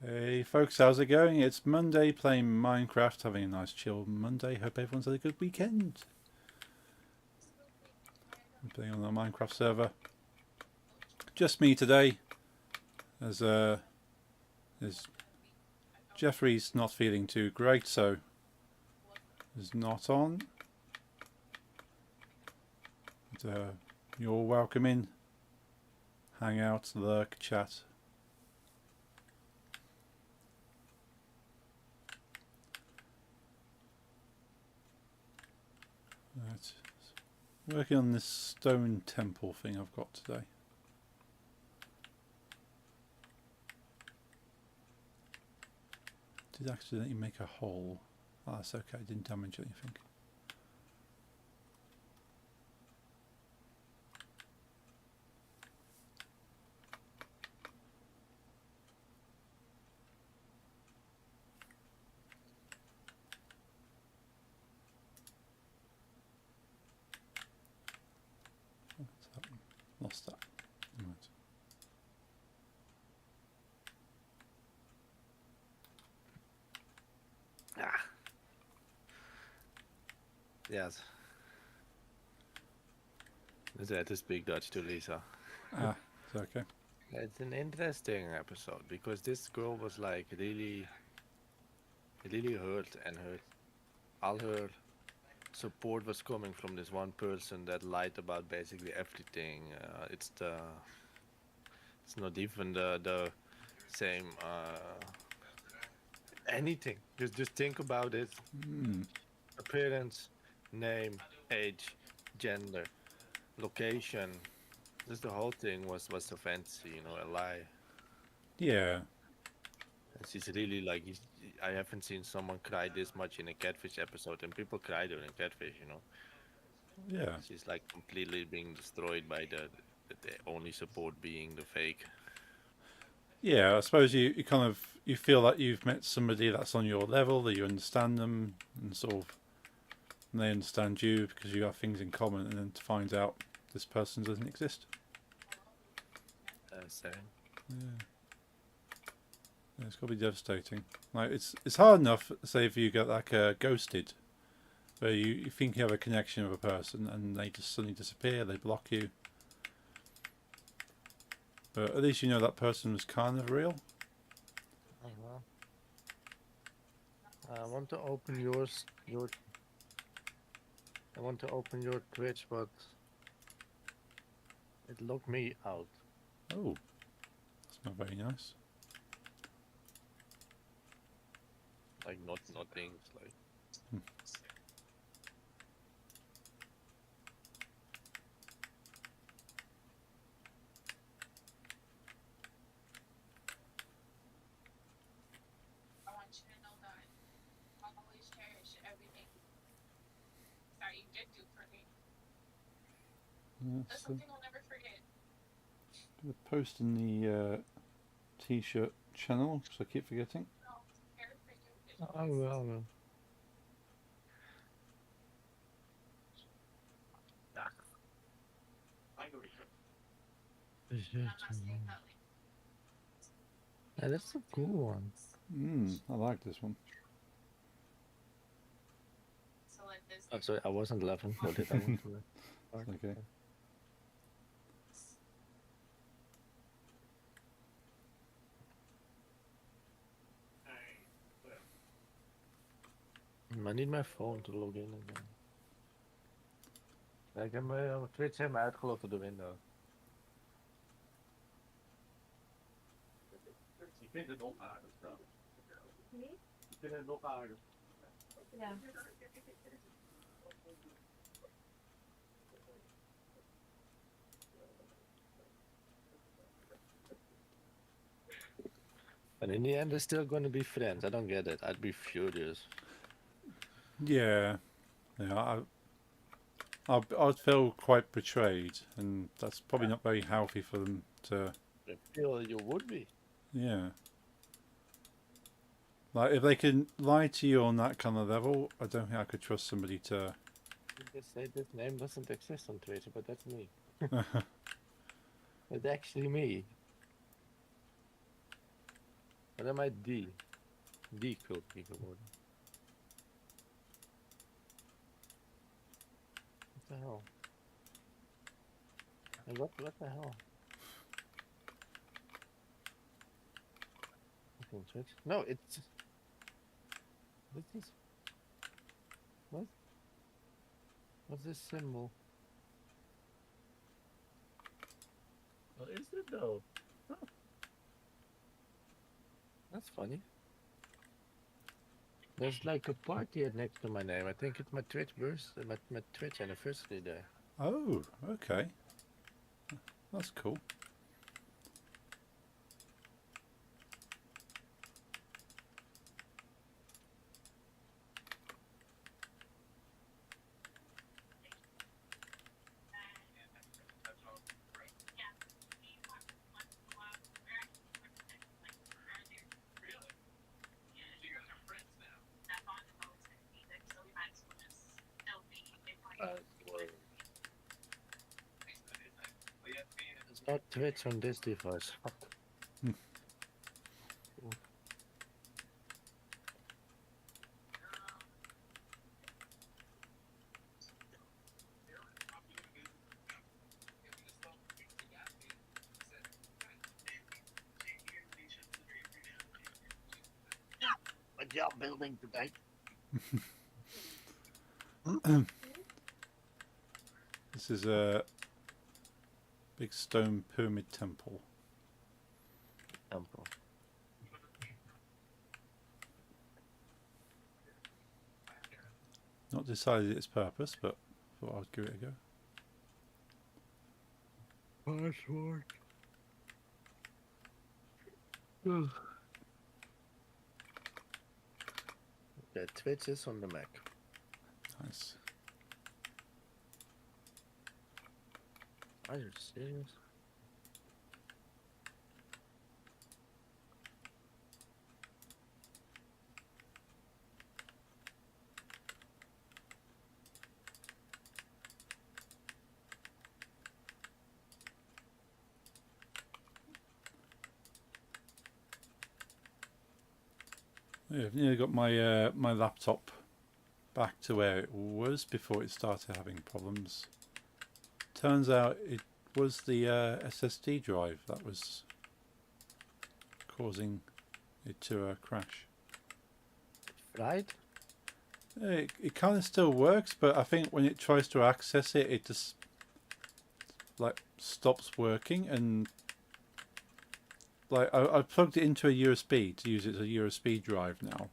Hey folks, how's it going? It's Monday playing Minecraft, having a nice chill Monday. Hope everyone's had a good weekend. I'm playing on the Minecraft server. Just me today, as Jeffrey's not feeling too great, so is not on. But, you're welcome in. Hang out, lurk, chat. Right. Working on this stone temple thing I've got today. Did accidentally make a hole. Oh, that's okay, didn't damage anything. What's happened? Lost that. Right. Ah, yes. I had to speak Dutch to Lisa. Ah, it's okay. It's an interesting episode because this girl was like really hurt, and all her support was coming from this one person that lied about basically everything. It's not even the same anything. Just think about it. Appearance, name, age, gender, location. Just the whole thing was so fancy, a lie. Yeah. And she's really like, I haven't seen someone cry this much in a catfish episode, and people cry during catfish. Yeah. She's like completely being destroyed by the only support being the fake. Yeah, I suppose you kind of you feel like you've met somebody that's on your level, that you understand them, and sort of and they understand you because you have things in common, and then to find out this person doesn't exist. Same. Yeah, yeah, it's got to be devastating. Like it's hard enough, say if you get like ghosted, where you think you have a connection with a person and they just suddenly disappear, they block you. But at least you know that person was kind of real. Well, I want to open your. I want to open your Twitch, but it locked me out. Oh, that's not very nice. Like not things like. That's gonna post in the t-shirt channel because I keep forgetting. I will. Yeah, that's a cool one. I like this one. Oh, sorry, I wasn't laughing. What did I want to laugh? Okay. I need my phone to log in again. Ja, ik heb mijn Twitch helemaal uitgelogd door de window. Ik vind het onaardig trouwens. Ik vind het onaardig. Ja. But in the end, they're still going to be friends. I don't get it. I'd be furious. Yeah, yeah. I'd feel quite betrayed, and that's probably not very healthy for them to. I feel you would be. Yeah. Like if they can lie to you on that kind of level, I don't think I could trust somebody to. You just say this name doesn't exist on Twitter, but that's me. It's actually me. But am I D? D killed keyboard. What the hell? And what the hell? Fucking Twitch. No, it's this is what? What's this symbol? What is it though? That's funny. There's like a party next to my name. I think it's my Twitch my Twitch anniversary there. Oh, okay. That's cool. It's not Twitch on this device. Fuck. What job building today? This is a big stone pyramid temple. Temple. Not decided its purpose, but thought I'd give it a go. Password. Yeah, Twitch is on the Mac. Nice. Are you serious? Yeah, I've nearly got my my laptop back to where it was before it started having problems. Turns out it was the SSD drive that was causing it to crash. Right? It kind of still works, but I think when it tries to access it, it just like stops working. And like I plugged it into a USB to use it as a USB drive now,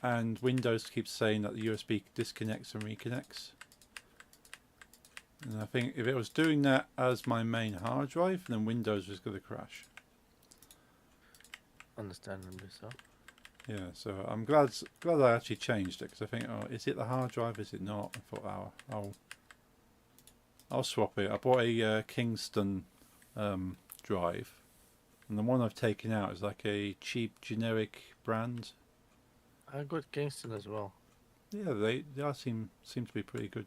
and Windows keeps saying that the USB disconnects and reconnects. And I think if it was doing that as my main hard drive, then Windows was going to crash. Understandably so. Yeah, so I'm glad I actually changed it, because I think, oh, is it the hard drive? Is it not? I thought, oh, I'll swap it. I bought a Kingston drive, and the one I've taken out is like a cheap generic brand. I got Kingston as well. Yeah, they are seem to be pretty good.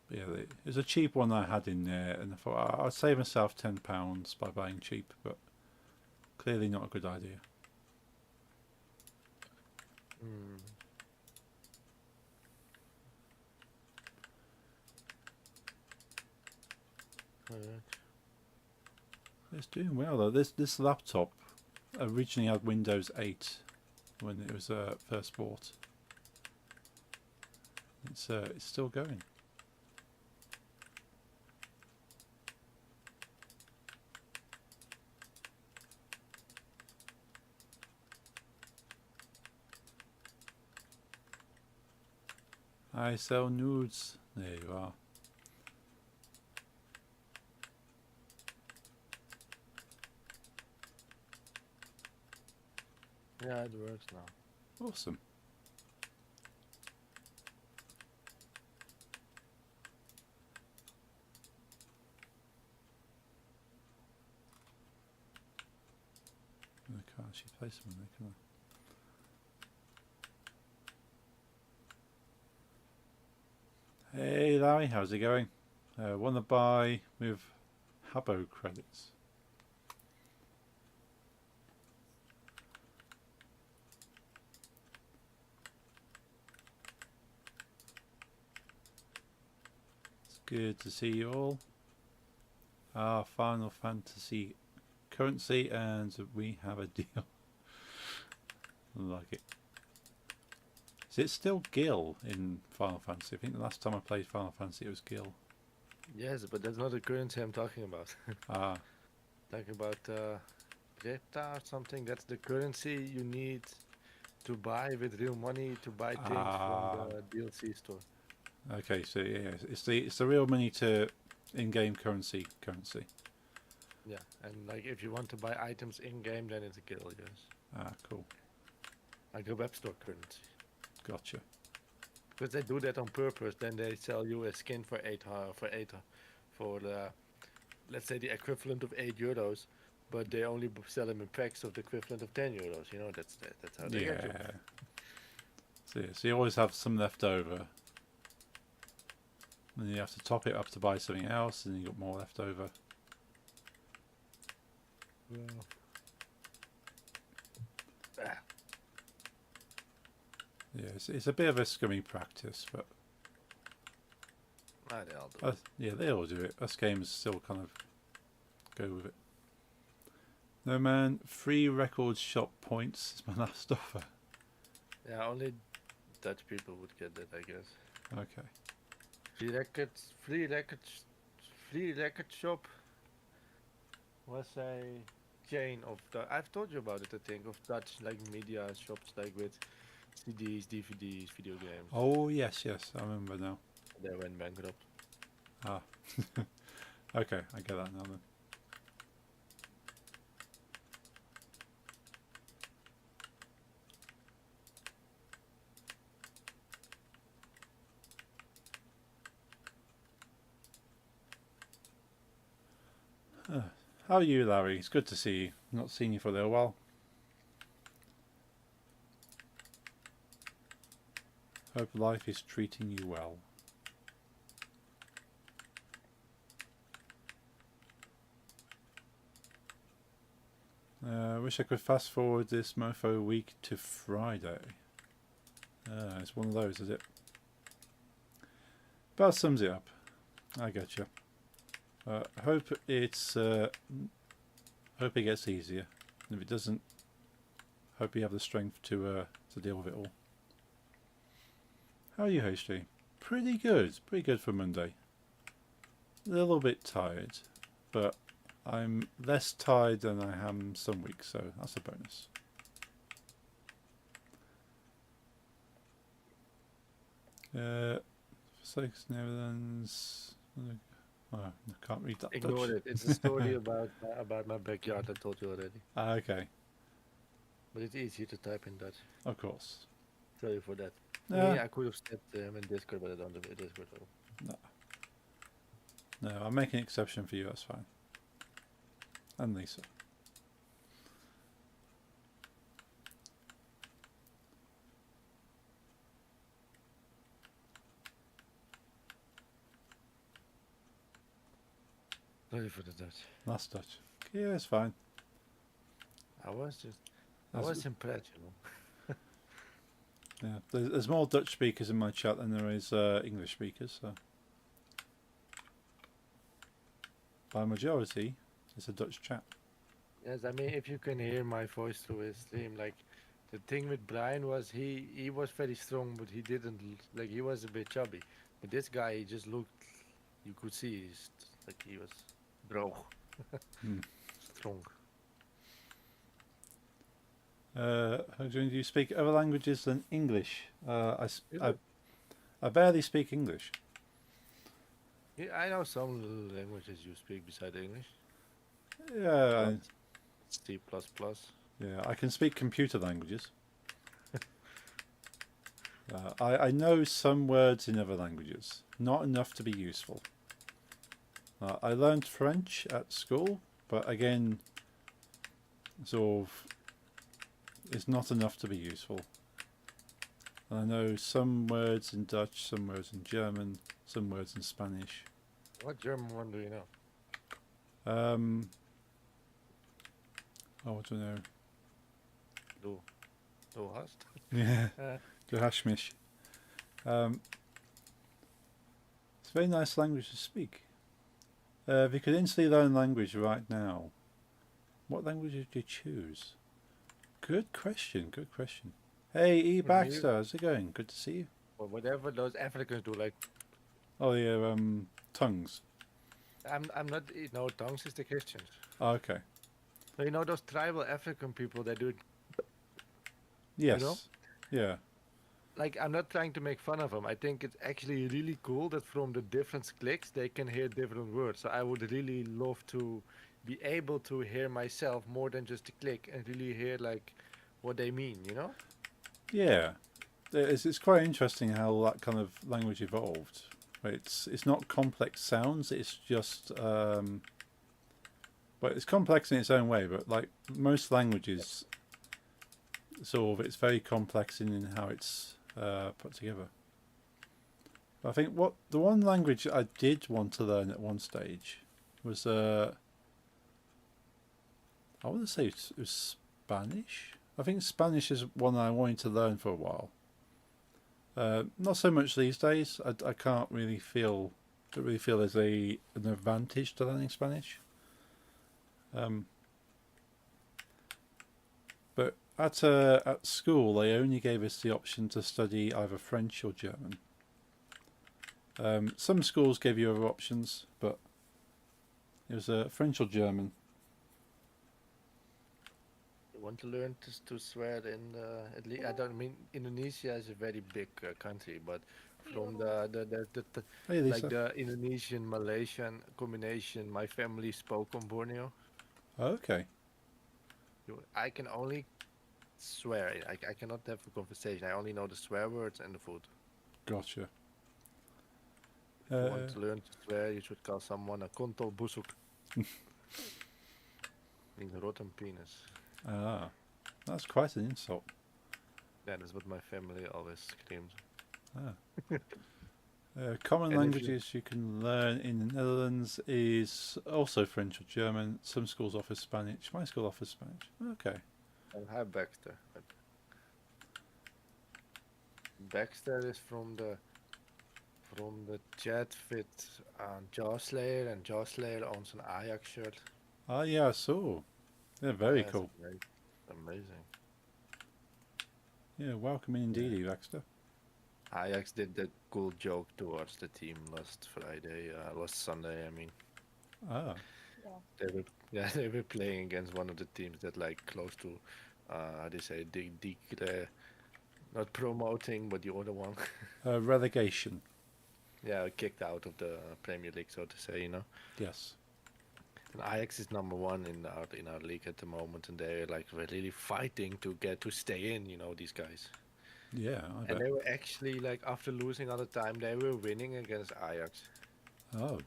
But yeah, there's a cheap one I had in there, and I thought I'd save myself £10 by buying cheap, but clearly not a good idea. Hmm. Alright. It's doing well though. This laptop originally had Windows 8 when it was first bought. It's still going. I sell nudes. There you are. Yeah, it works now. Awesome. I can't actually place them there, can I? Hey Larry, how's it going? Want to buy with Habbo credits? Good to see you all. Our Final Fantasy currency, and we have a deal. Like it. Is it still Gil in Final Fantasy? I think the last time I played Final Fantasy it was Gil. Yes, but that's not the currency I'm talking about. Ah, Talking about Preta or something. That's the currency you need to buy with real money to buy things from the DLC store. okay. So yeah, it's the real money to in-game currency. Yeah, and like if you want to buy items in game, then it's a guild, yes. Ah, cool. Like the web store currency. Gotcha. Because they do that on purpose. Then they sell you a skin for for the, let's say the equivalent of €8, but they only sell them in packs of the equivalent of €10. You know, that's how they get you. Yeah. So, yeah, so you always have some left over. And you have to top it up to buy something else, and you got more left over. Yeah, it's a bit of a scummy practice, but They all do. yeah, they all do it. Us gamers still kind of go with it. No man, free record shop points is my last offer. Yeah, only Dutch people would get that, I guess. Okay. Free record shop was a chain of I've told you about it, I think, of Dutch like media shops like with CDs, DVDs, video games. Oh yes, I remember now. They went bankrupt. Ah. Okay, I get that now then. How are you, Larry? It's good to see you. Not seen you for a little while. Hope life is treating you well. Wish I could fast forward this mofo week to Friday. It's one of those, is it? About sums it up. I get you. Hope it's hope it gets easier. And if it doesn't, hope you have the strength to deal with it all. How are you, HD? Pretty good for Monday. A little bit tired, but I'm less tired than I am some weeks, so that's a bonus. Six Netherlands. Oh, I can't read that. Ignore Dutch. it. It's a story about my backyard. I told you already. Okay, But it's easier to type in Dutch. of course. Sorry for that. Yeah. Me, I could have said them in Discord, but I don't do it in Discord. So. No, I'll make an exception for you. That's fine. And Lisa. Sorry for the Dutch. That's Dutch. Yeah, it's fine. I was That's- impressed, you know. Yeah, there's more Dutch speakers in my chat than there is English speakers. So by majority, it's a Dutch chat. Yes, I mean, if you can hear my voice through his stream, like the thing with Brian was he was very strong, but he didn't like he was a bit chubby. But this guy, he just looked, you could see, like he was droog, strong. Do you speak other languages than English? I barely speak English. Yeah, I know some languages you speak beside English. Yeah, C++. yeah, I can speak computer languages. I know some words in other languages, not enough to be useful. I learned French at school, but again, sort of, it's not enough to be useful. And I know some words in Dutch, some words in German, some words in Spanish. What German one do you know? Oh, what do I know? Du hast? Yeah, du hast mich. It's a very nice language to speak. If you could instantly learn language right now, what language would you choose? Good question. Good question. Hey, E. For me, Baxter, how's it going? Good to see you. or whatever those Africans do, like Oh yeah, tongues. I'm not, you know, tongues is the Christians. Oh, okay. So, you know those tribal African people that do it, Yes. know? Yeah. like I'm not trying to make fun of them. I think it's actually really cool that from the different clicks they can hear different words. So I would really love to be able to hear myself more than just a click and really hear like what they mean, you know? Yeah. It's quite interesting how that kind of language evolved. It's not complex sounds. It's just but it's complex in its own way. But like most languages, sort of, it's very complex in how it's put together. But I think the one language I did want to learn at one stage was I want to say it was Spanish. I think Spanish is one I wanted to learn for a while. Not so much these days. I can't really feel. Don't really feel there's an advantage to learning Spanish. But at school they only gave us the option to study either French or German. Some schools gave you other options, but it was French or German. You want to learn to swear in at least I don't mean Indonesia is a very big country, but from the Hey like Lisa. the Indonesian Malaysian combination, my family spoke on Borneo. Okay. I can only swear. I cannot have a conversation. I only know the swear words and the food. Gotcha. If you want to learn to swear, you should call someone a kontol busuk. Means rotten penis. That's quite an insult. Yeah, that's what my family always screams. Common And if you- languages you can learn in the Netherlands is also French or German. Some schools offer Spanish. My school offers Spanish. Okay. And hi Baxter. Baxter is from the chat with Jaw Slayer, and Jaw Slayer owns an Ajax shirt. Ah, yeah, I saw. Yeah, very Yeah, it's cool. amazing. Yeah, welcome indeed, Baxter. Ajax did that cool joke towards the team last Sunday. I mean, Ah, they were playing against one of the teams that like close to, how do you say, not promoting, but the other one. relegation. Yeah, kicked out of the Premier League, so to say, you know. Yes. And Ajax is number one in our league at the moment, and they're like really fighting to stay in. You know, these guys. Yeah, I And bet. they were actually like after losing all the time, they were winning against Ajax Oh,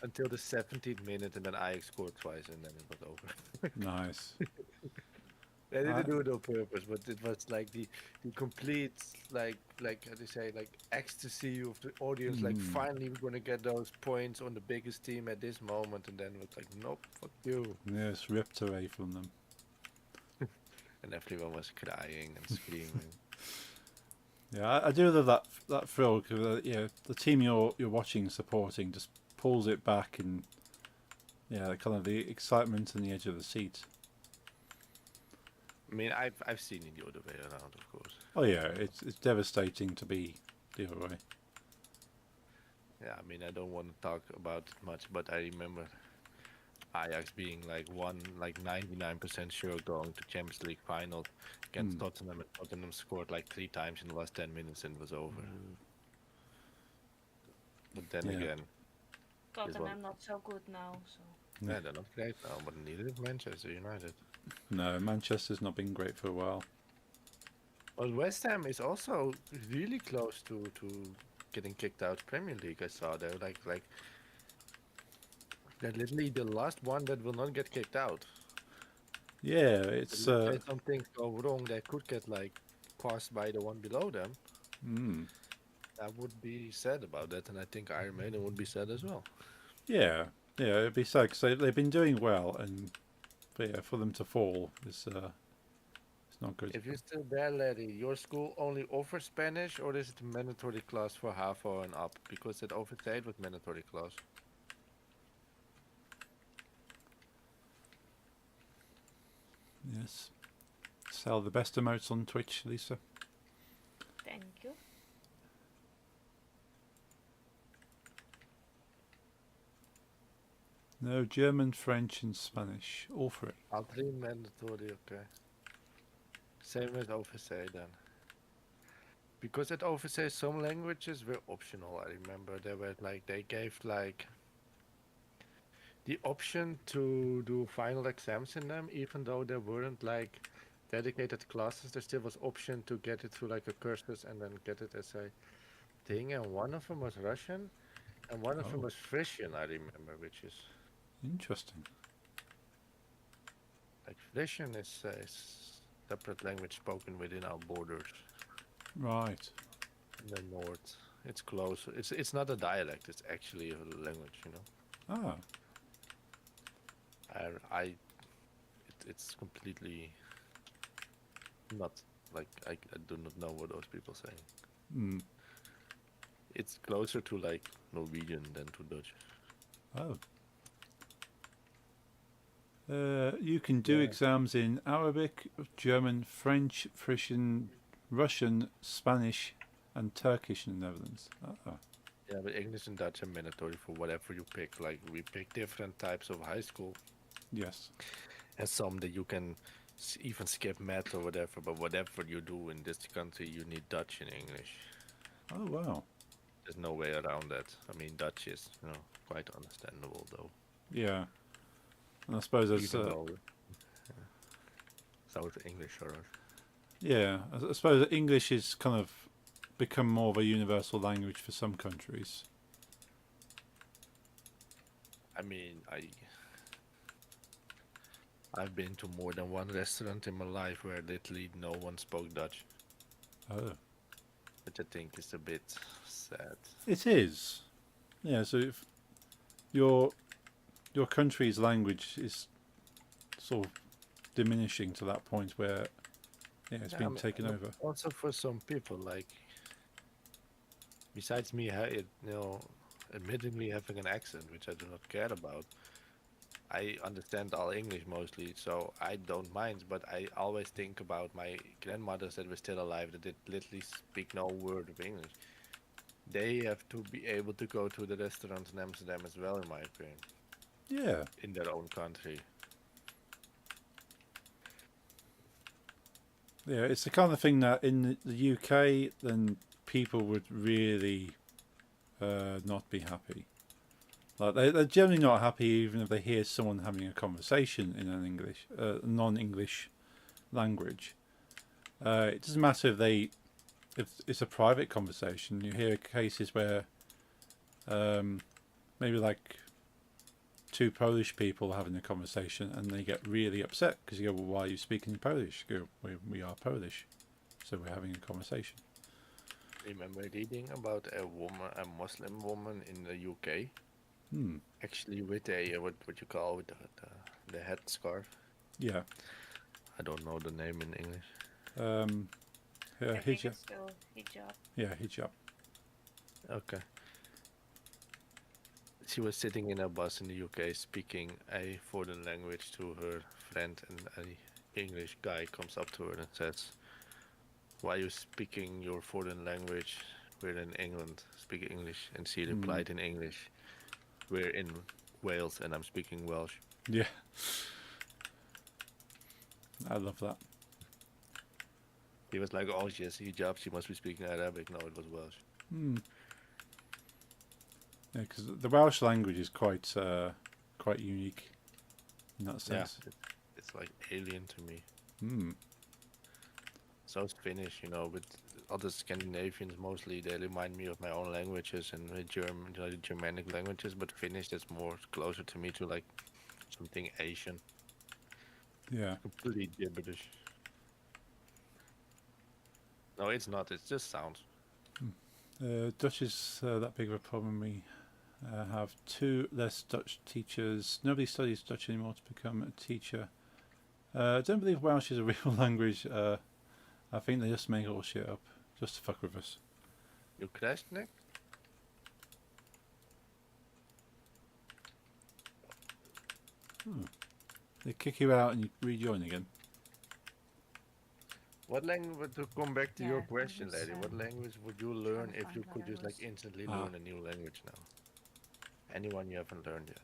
until the 17th minute, and then Ajax scored twice, and then it was over. nice. They Ah. didn't do it on purpose, but it was like the complete like how do you say, like ecstasy of the audience. Like finally we're gonna get those points on the biggest team at this moment, and then it was like nope, fuck you. Yeah, it's ripped away from them. And everyone was crying and screaming. Yeah, I do love that thrill because the team you're watching, supporting, just pulls it back, and yeah, kind of the excitement and the edge of the seat. I mean, I've seen it the other way around, of course. Oh yeah, it's devastating to be the other way. Yeah, I mean, I don't want to talk about it much, but I remember Ajax being like 99% sure going to Champions League final against Tottenham, and Tottenham scored like 3 times in the last 10 minutes and it was over. But then Yeah. again, Tottenham not so good now, so yeah, they're not great now, but neither is Manchester United. No, Manchester's not been great for a while. But West Ham is also really close to getting kicked out Premier League. I saw they're like they're literally the last one that will not get kicked out. Yeah, it's If some things go wrong, they could get like passed by the one below them. I would be sad about that, and I think Iron Maiden would be sad as well. yeah, it'd be sad because they've been doing well, and but yeah, for them to fall is It's not good. If you're still there, Larry, your school only offers Spanish, or is it a mandatory class for HAVO and up? Because at overstay it was mandatory class. Yes. Sell the best emotes on Twitch, Lisa. Thank you. No, German, French, and Spanish. All for it. All three mandatory, okay. Same as overstay then. Because at overstay some languages were optional. I remember they gave like the option to do final exams in them, even though there weren't like dedicated classes. There still was option to get it through like a cursus and then get it as a thing. And one of them was Russian, and one of them Oh. was Frisian. I remember, which is Interesting. like Frisian is a separate language spoken within our borders Right. in the north. It's closer. It's not a dialect. It's actually a language. You know. Ah. It's completely not like I do not know what those people say. Mm. It's closer to like Norwegian than to Dutch. Oh. You can do Yeah. exams in Arabic, German, French, Frisian, Russian, Spanish, and Turkish in the Netherlands. Ah. Yeah, but English and Dutch are mandatory for whatever you pick. Like we pick different types of high school, Yes. and some that you can even skip math or whatever. But whatever you do in this country, you need Dutch and English. Oh wow. There's no way around that. I mean, Dutch is quite understandable though. Yeah. And I suppose it's Even though South English or yeah. I suppose that English is kind of become more of a universal language for some countries. I mean, I've been to more than one restaurant in my life where literally no one spoke Dutch, Oh. which I think is a bit sad. It is. Yeah. So if your country's language is sort of diminishing to that point where it's Yeah, been I mean, taken over. Also for some people, like besides me, admittedly having an accent, which I do not care about, I understand all English mostly, so I don't mind. But I always think about my grandmothers that were still alive that did literally speak no word of English. They have to be able to go to the restaurants in Amsterdam as well, in my opinion, Yeah. in their own country. Yeah, it's the kind of thing that in the UK, then people would really not be happy. Like they're generally not happy even if they hear someone having a conversation in an English, non-English language. It doesn't matter if it's a private conversation. You hear cases where maybe like two Polish people having a conversation and they get really upset because you go, well, why are you speaking Polish? You go, we are Polish, so we're having a conversation. Remember reading about a Muslim woman in the UK, actually with a what you call with the head scarf. Yeah. I don't know the name in English. I think Hijab. it's still hijab. Yeah, hijab. Okay. She was sitting in a bus in the UK speaking a foreign language to her friend, and an English guy comes up to her and says, "Why are you speaking your foreign language? We're in England, speak English." And she replied in English, "We're in Wales and I'm speaking Welsh." Yeah. I love that. He was like, "Oh, she has hijab, she must be speaking Arabic." No, it was Welsh. Yeah, because the Welsh language is quite unique in that sense. Yeah, it's like alien to me. Hmm. So is Finnish, with other Scandinavians mostly. They remind me of my own languages and the German, the Germanic languages. But Finnish is more closer to me to like something Asian, Yeah. completely gibberish. No, it's not. It just sounds. Dutch is that big of a problem. We have 2 less Dutch teachers. Nobody studies Dutch anymore to become a teacher. I don't believe Welsh is a real language. I think they just make all shit up just to fuck with us. You crashed, Nick? They kick you out and you rejoin again. What language, to come back to Yeah, your that question, was, lady, what language would you learn to if you find could what I just like was- instantly Ah. learn a new language now? Anyone you haven't learned yet?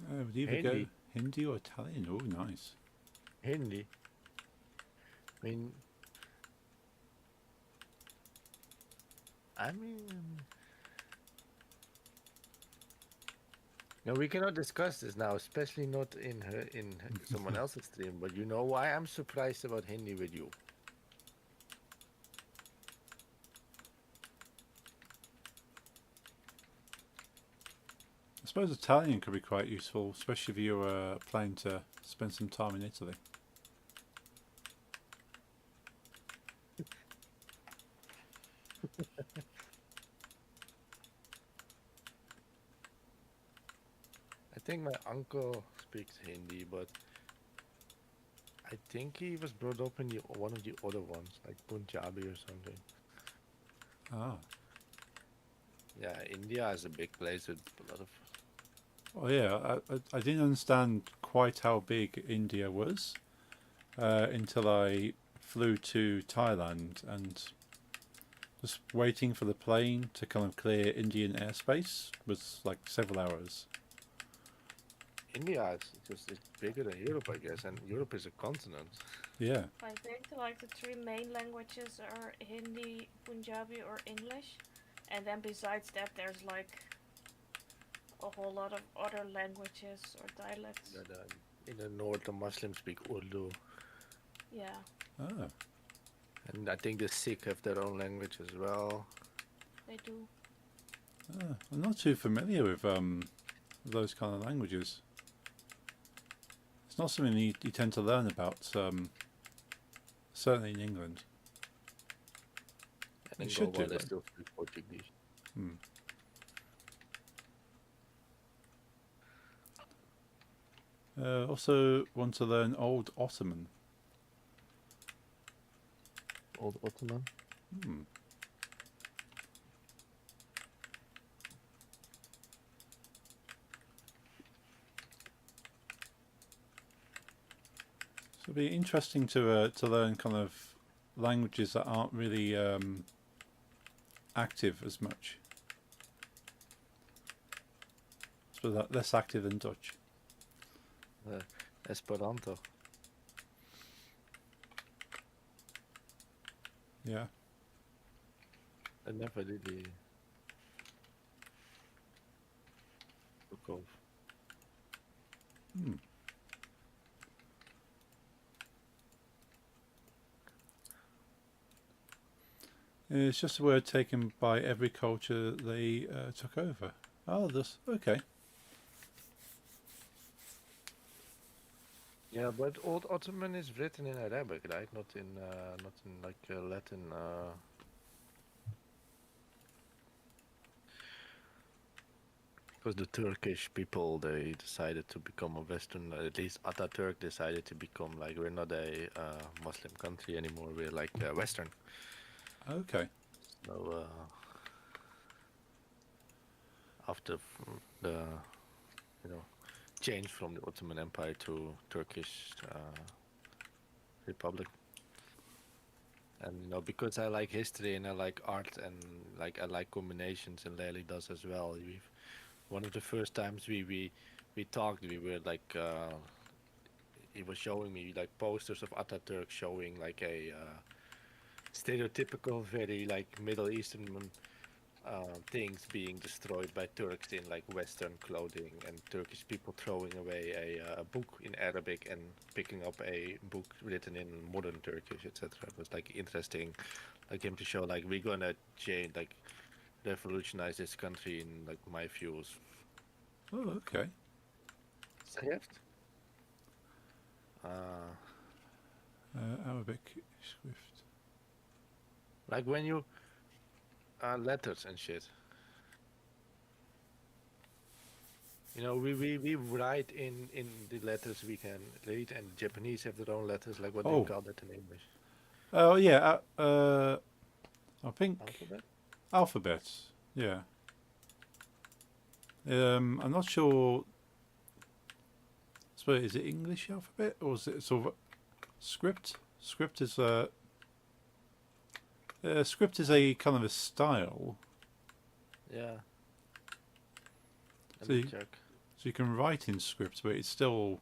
Would either go Hindi. Hindi or Italian. Oh, nice. Hindi. I mean, I mean, no, we cannot discuss this now, especially not in someone else's stream. But you know why I'm surprised about Hindi with you? I suppose Italian could be quite useful, especially if you were planning to spend some time in Italy. I think my uncle speaks Hindi, but I think he was brought up in one of the other ones, like Punjabi or something. Ah. Yeah, India is a big place with a lot of. Oh yeah, I didn't understand quite how big India was until I flew to Thailand and just waiting for the plane to kind of clear Indian airspace was like several hours. India is just it's bigger than Europe, I guess, and Europe is a continent. Yeah. I think like the three main languages are Hindi, Punjabi, or English, and then besides that, there's like a whole lot of other languages or dialects. That, in the north, the Muslims speak Urdu, Yeah. Ah. and I think the Sikh have their own language as well. They do. I'm not too familiar with those kind of languages. It's not something you tend to learn about, certainly in England. And in should Goa, do, they right? still speak Portuguese. Hmm. Also want to learn Old Ottoman. Old Ottoman. Hmm. So it'd be interesting to learn kind of languages that aren't really active as much. So that less active than Dutch. Esperanto. Yeah. I never really took off. Hmm. It's just a word taken by every culture they took over. Oh, this okay. Yeah, but Old Ottoman is written in Arabic, right? Not in like Latin. Because the Turkish people, they decided to become a Western. At least Ataturk decided to become like we're not a Muslim country anymore. We're like Western. Okay. So after the change from the Ottoman Empire to Turkish Republic. And because I like history and I like art and like I like combinations, and Lely does as well. One of the first times we talked, we were like he was showing me like posters of Ataturk showing like a stereotypical, very like Middle Eastern things being destroyed by Turks in like Western clothing, and Turkish people throwing away a book in Arabic and picking up a book written in modern Turkish, etc. It was like interesting, like him to show like we're gonna change, like revolutionize this country in like my views. Oh, okay. Schrift. Arabic script. Like when you letters and shit. You know, we write in the letters we can read, and Japanese have their own letters, like what Oh. they call that in English. Oh yeah. I think Alphabet? alphabets. Yeah. I'm not sure. So is it English alphabet or is it sort of script? Script is a kind of a style, Yeah. Let So me you- check. so you can write in script, but it's still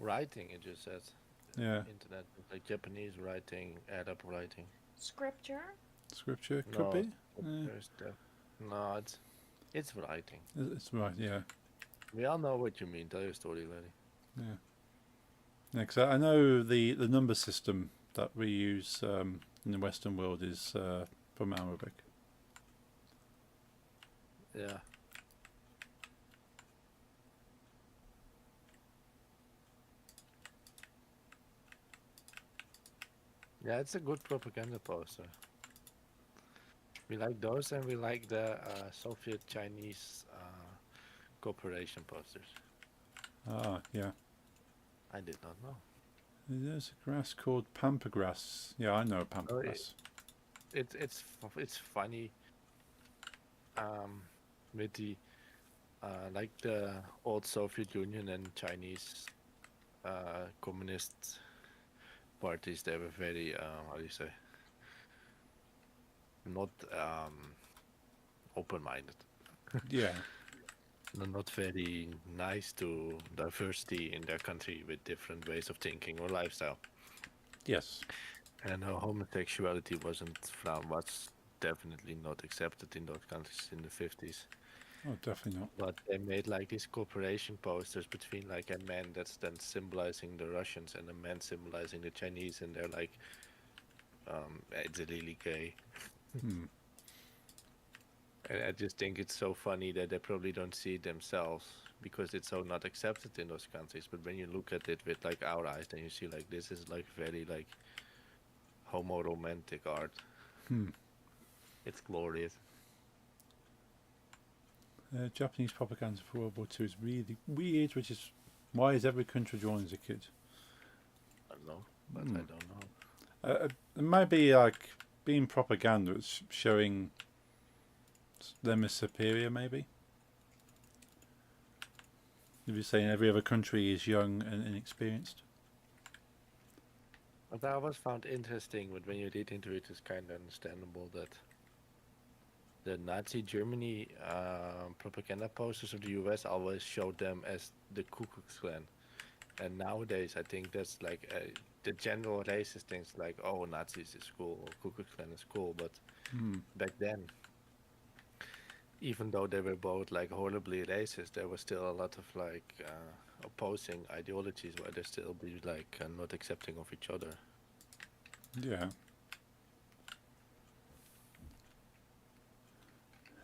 Writing, it just says. yeah Internet, like Japanese writing, Arab writing. Scripture? scripture could No, be. There's no, it's writing. It's right. Yeah. We all know what you mean. Tell your story, lady. Yeah. Yeah, 'cause I know the number system that we use in the Western world is from Arabic. Yeah. Yeah, it's a good propaganda poster. We like those, and we like the Soviet Chinese cooperation posters. Ah, yeah. I did not know. There's a grass called pampa grass. Yeah, I know pampa Oh, grass. It's funny. With the like the old Soviet Union and Chinese communist parties, they were very how do you say, not open-minded. Yeah. They're not very nice to diversity in their country with different ways of thinking or lifestyle. Yes. And homosexuality was definitely not accepted in those countries in the 50s. Oh, definitely not. But they made like these cooperation posters between like a man that's then symbolizing the Russians and a man symbolizing the Chinese, and they're like, it's really gay. Hmm. And I just think it's so funny that they probably don't see it themselves because it's so not accepted in those countries. But when you look at it with like our eyes, then you see like this is like very like homo-romantic art. Hmm. It's glorious. Japanese propaganda for World War II is really weird, which is why is every country drawn as a kid? I don't know, but Hmm. I don't know. It might be like being propaganda, it's showing them as superior, maybe. If you're saying every other country is young and inexperienced. What I always found interesting, but when you read into it, it's kind of understandable that the Nazi Germany propaganda posters of the US always showed them as the Ku Klux Klan. And nowadays, I think that's like the general racist things like, oh, Nazis is cool, or Ku Klux Klan is cool. But Hmm. back then, even though they were both like horribly racist, there was still a lot of like opposing ideologies where they still be like not accepting of each other. Yeah.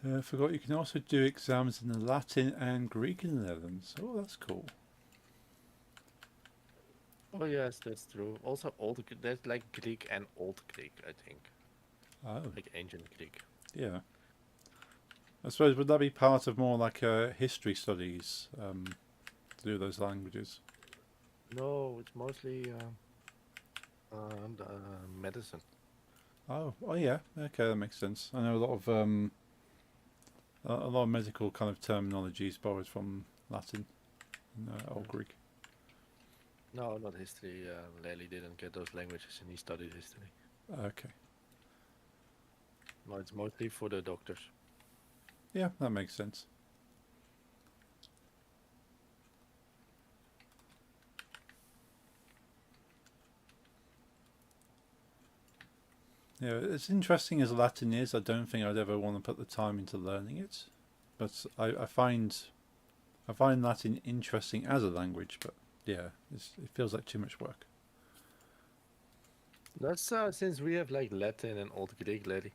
I forgot you can also do exams in the Latin and Greek in the Netherlands. Oh, that's cool. Oh yes, that's true. Also, there's like Greek and Old Greek, I think, Oh, like ancient Greek. yeah. I suppose would that be part of more like history studies to do those languages? No, it's mostly medicine. Oh, yeah. Okay, that makes sense. I know a lot of medical kind of terminology is borrowed from Latin and Old Greek. No, not history. Lely didn't get those languages, and he studied history. Okay. No, it's mostly for the doctors. Yeah, that makes sense. Yeah, as interesting as Latin is, I don't think I'd ever want to put the time into learning it. But I find Latin interesting as a language, but yeah, it feels like too much work. That's since we have like Latin and Old Greek, Lely.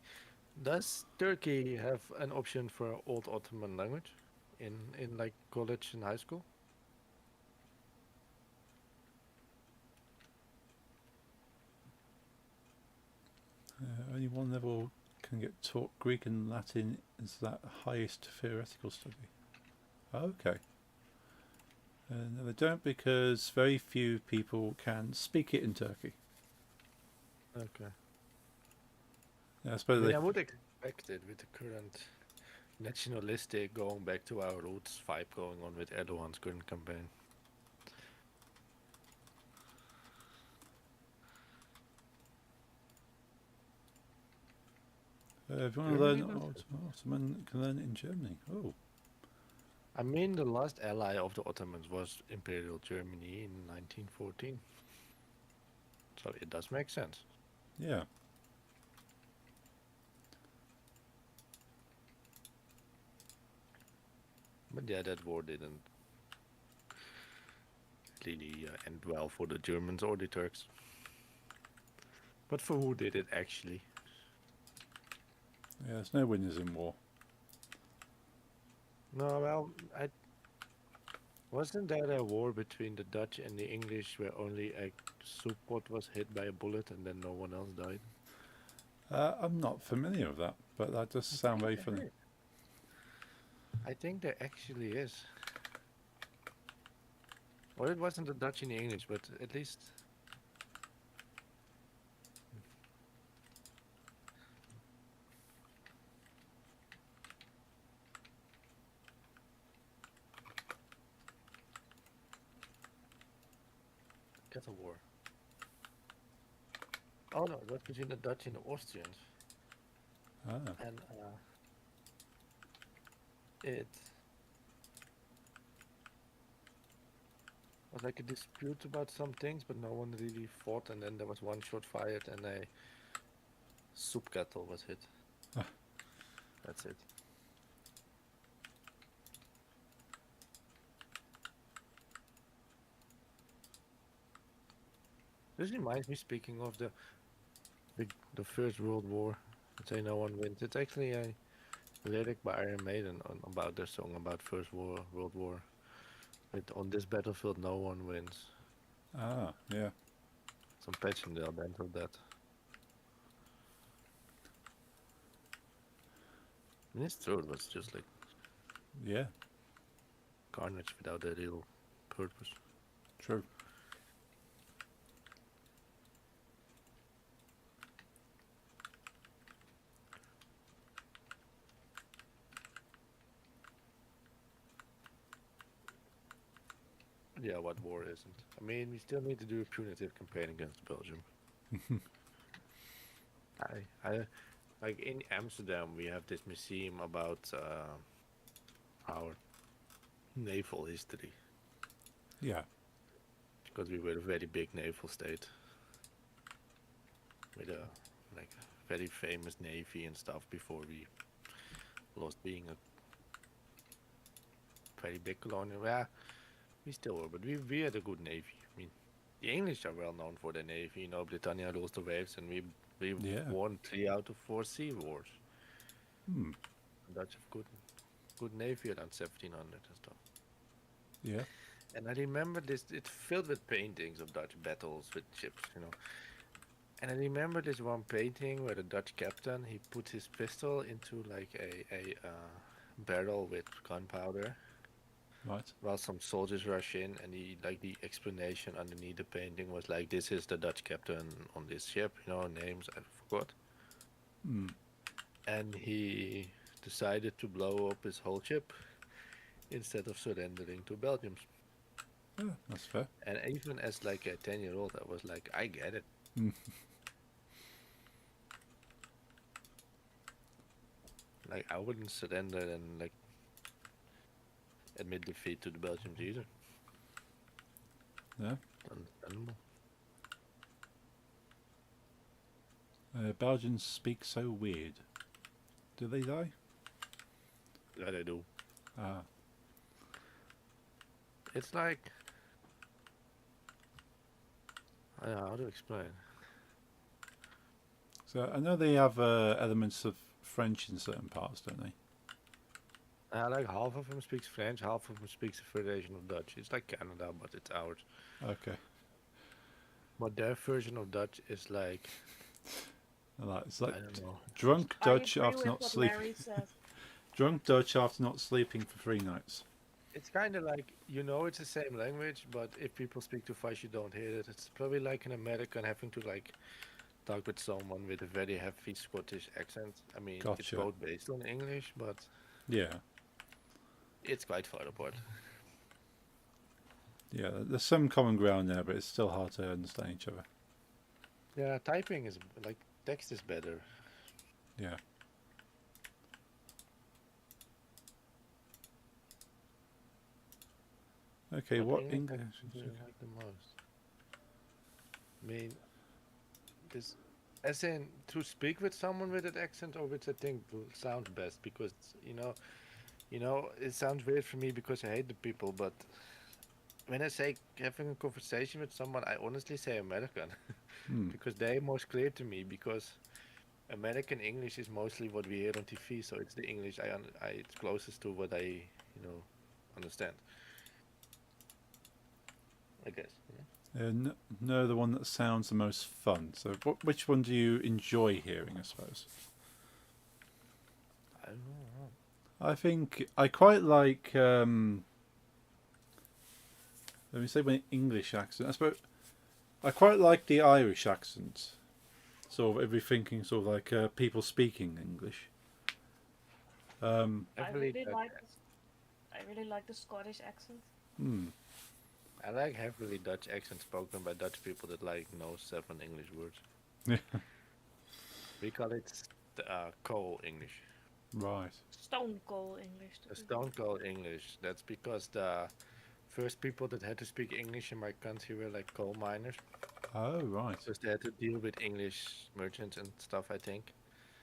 Does Turkey have an option for Old Ottoman language? in like college and high school? Only one level can get taught Greek and Latin is that highest theoretical study. Okay. No, they don't because very few people can speak it in Turkey. Okay. Yeah, I I suppose mean, they. I would expect it with the current nationalistic going back to our roots vibe going on with Erdogan's current campaign. If you want to Germany learn does it. Ottoman, can learn it in Germany. Oh, I mean, the last ally of the Ottomans was Imperial Germany in 1914. So it does make sense. yeah. But yeah, that war didn't really end well for the Germans or the Turks. But for who did it actually? Yeah, there's no winners in war. No, well, wasn't there a war between the Dutch and the English where only a soup pot was hit by a bullet and then no one else died? I'm not familiar with that, but that does sound very funny. I think there actually is. Or it wasn't the Dutch and the English, but at least. Cattle War. Oh no, it was between the Dutch and the Austrians. Ah, And it was like a dispute about some things, but no one really fought, and then there was one shot fired and a soup kettle was hit. Ah. That's it. This reminds me, speaking of the First World War, say no one wins. It's actually a lyric by Iron Maiden about their song about World War. On this battlefield, no one wins. yeah. Some Passchendaele band of that. And it's true, it was just like Yeah, carnage without a real purpose. true. Yeah, what war isn't? I mean, we still need to do a punitive campaign against Belgium. I like in Amsterdam, we have this museum about our naval history Yeah. because we were a very big naval state with a like very famous navy and stuff before we lost being a very big colonial. Yeah, we still were, but we had a good navy. I mean, the English are well known for their navy. You know, Britannia rules the waves, and we Yeah. won 3 out of 4 sea wars. Hmm. The Dutch have good navy around 1700 and stuff. Yeah. And I remember this, it's filled with paintings of Dutch battles with ships, you know. And I remember this one painting where the Dutch captain, he put his pistol into like a barrel with gunpowder Right. while some soldiers rush in, and he, like, the explanation underneath the painting was like, this is the Dutch captain on this ship, you know, names I forgot. Hmm. And he decided to blow up his whole ship instead of surrendering to Belgians. Yeah, that's fair. And even as like a 10-year-old, I was like, I get it. Mm. Like, I wouldn't surrender and like admit defeat to the Belgians either. Yeah. Understandable. Belgians speak so weird. Do they die? Yeah, they do. Ah. It's like, how to explain? So I know they have elements of French in certain parts, don't they? Like half of them speaks French, half of them speaks a variation of Dutch. It's like Canada, but it's ours. Okay. But their version of Dutch is like, It's like I don't know. drunk I Dutch agree after with not what sleeping. Larry said. Drunk Dutch after not sleeping for 3 nights. It's kind of like, you know, it's the same language, but if people speak too fast, you don't hear it. It's probably like an American having to like talk with someone with a very heavy Scottish accent. I mean, it's Gotcha. both based on English, but Yeah. it's quite far apart. Yeah, there's some common ground there, but it's still hard to understand each other. Yeah, typing is like text is better. Yeah. Okay, what English? accent do you like the most? I mean, this, as in to speak with someone with that accent, or which I think will sound best, because it sounds weird for me because I hate the people, but when I say having a conversation with someone, I honestly say American Hmm. because they're most clear to me. Because American English is mostly what we hear on TV, so it's the English it's closest to what I understand. I guess. No, the one that sounds the most fun. So, which one do you enjoy hearing? I suppose. I don't know. I think I quite like. Let me say my English accent. I suppose I quite like the Irish accent. Sort of everything, sort of like people speaking English. I Really really like like. I really like the Scottish accent. Hmm. I like heavily Dutch accent spoken by Dutch people that like know 7 English words. Yeah. We call it coal English. Right. Stone Cold English. The stone coal English. That's because the first people that had to speak English in my country were like coal miners. Oh, right. Because they had to deal with English merchants and stuff, I think.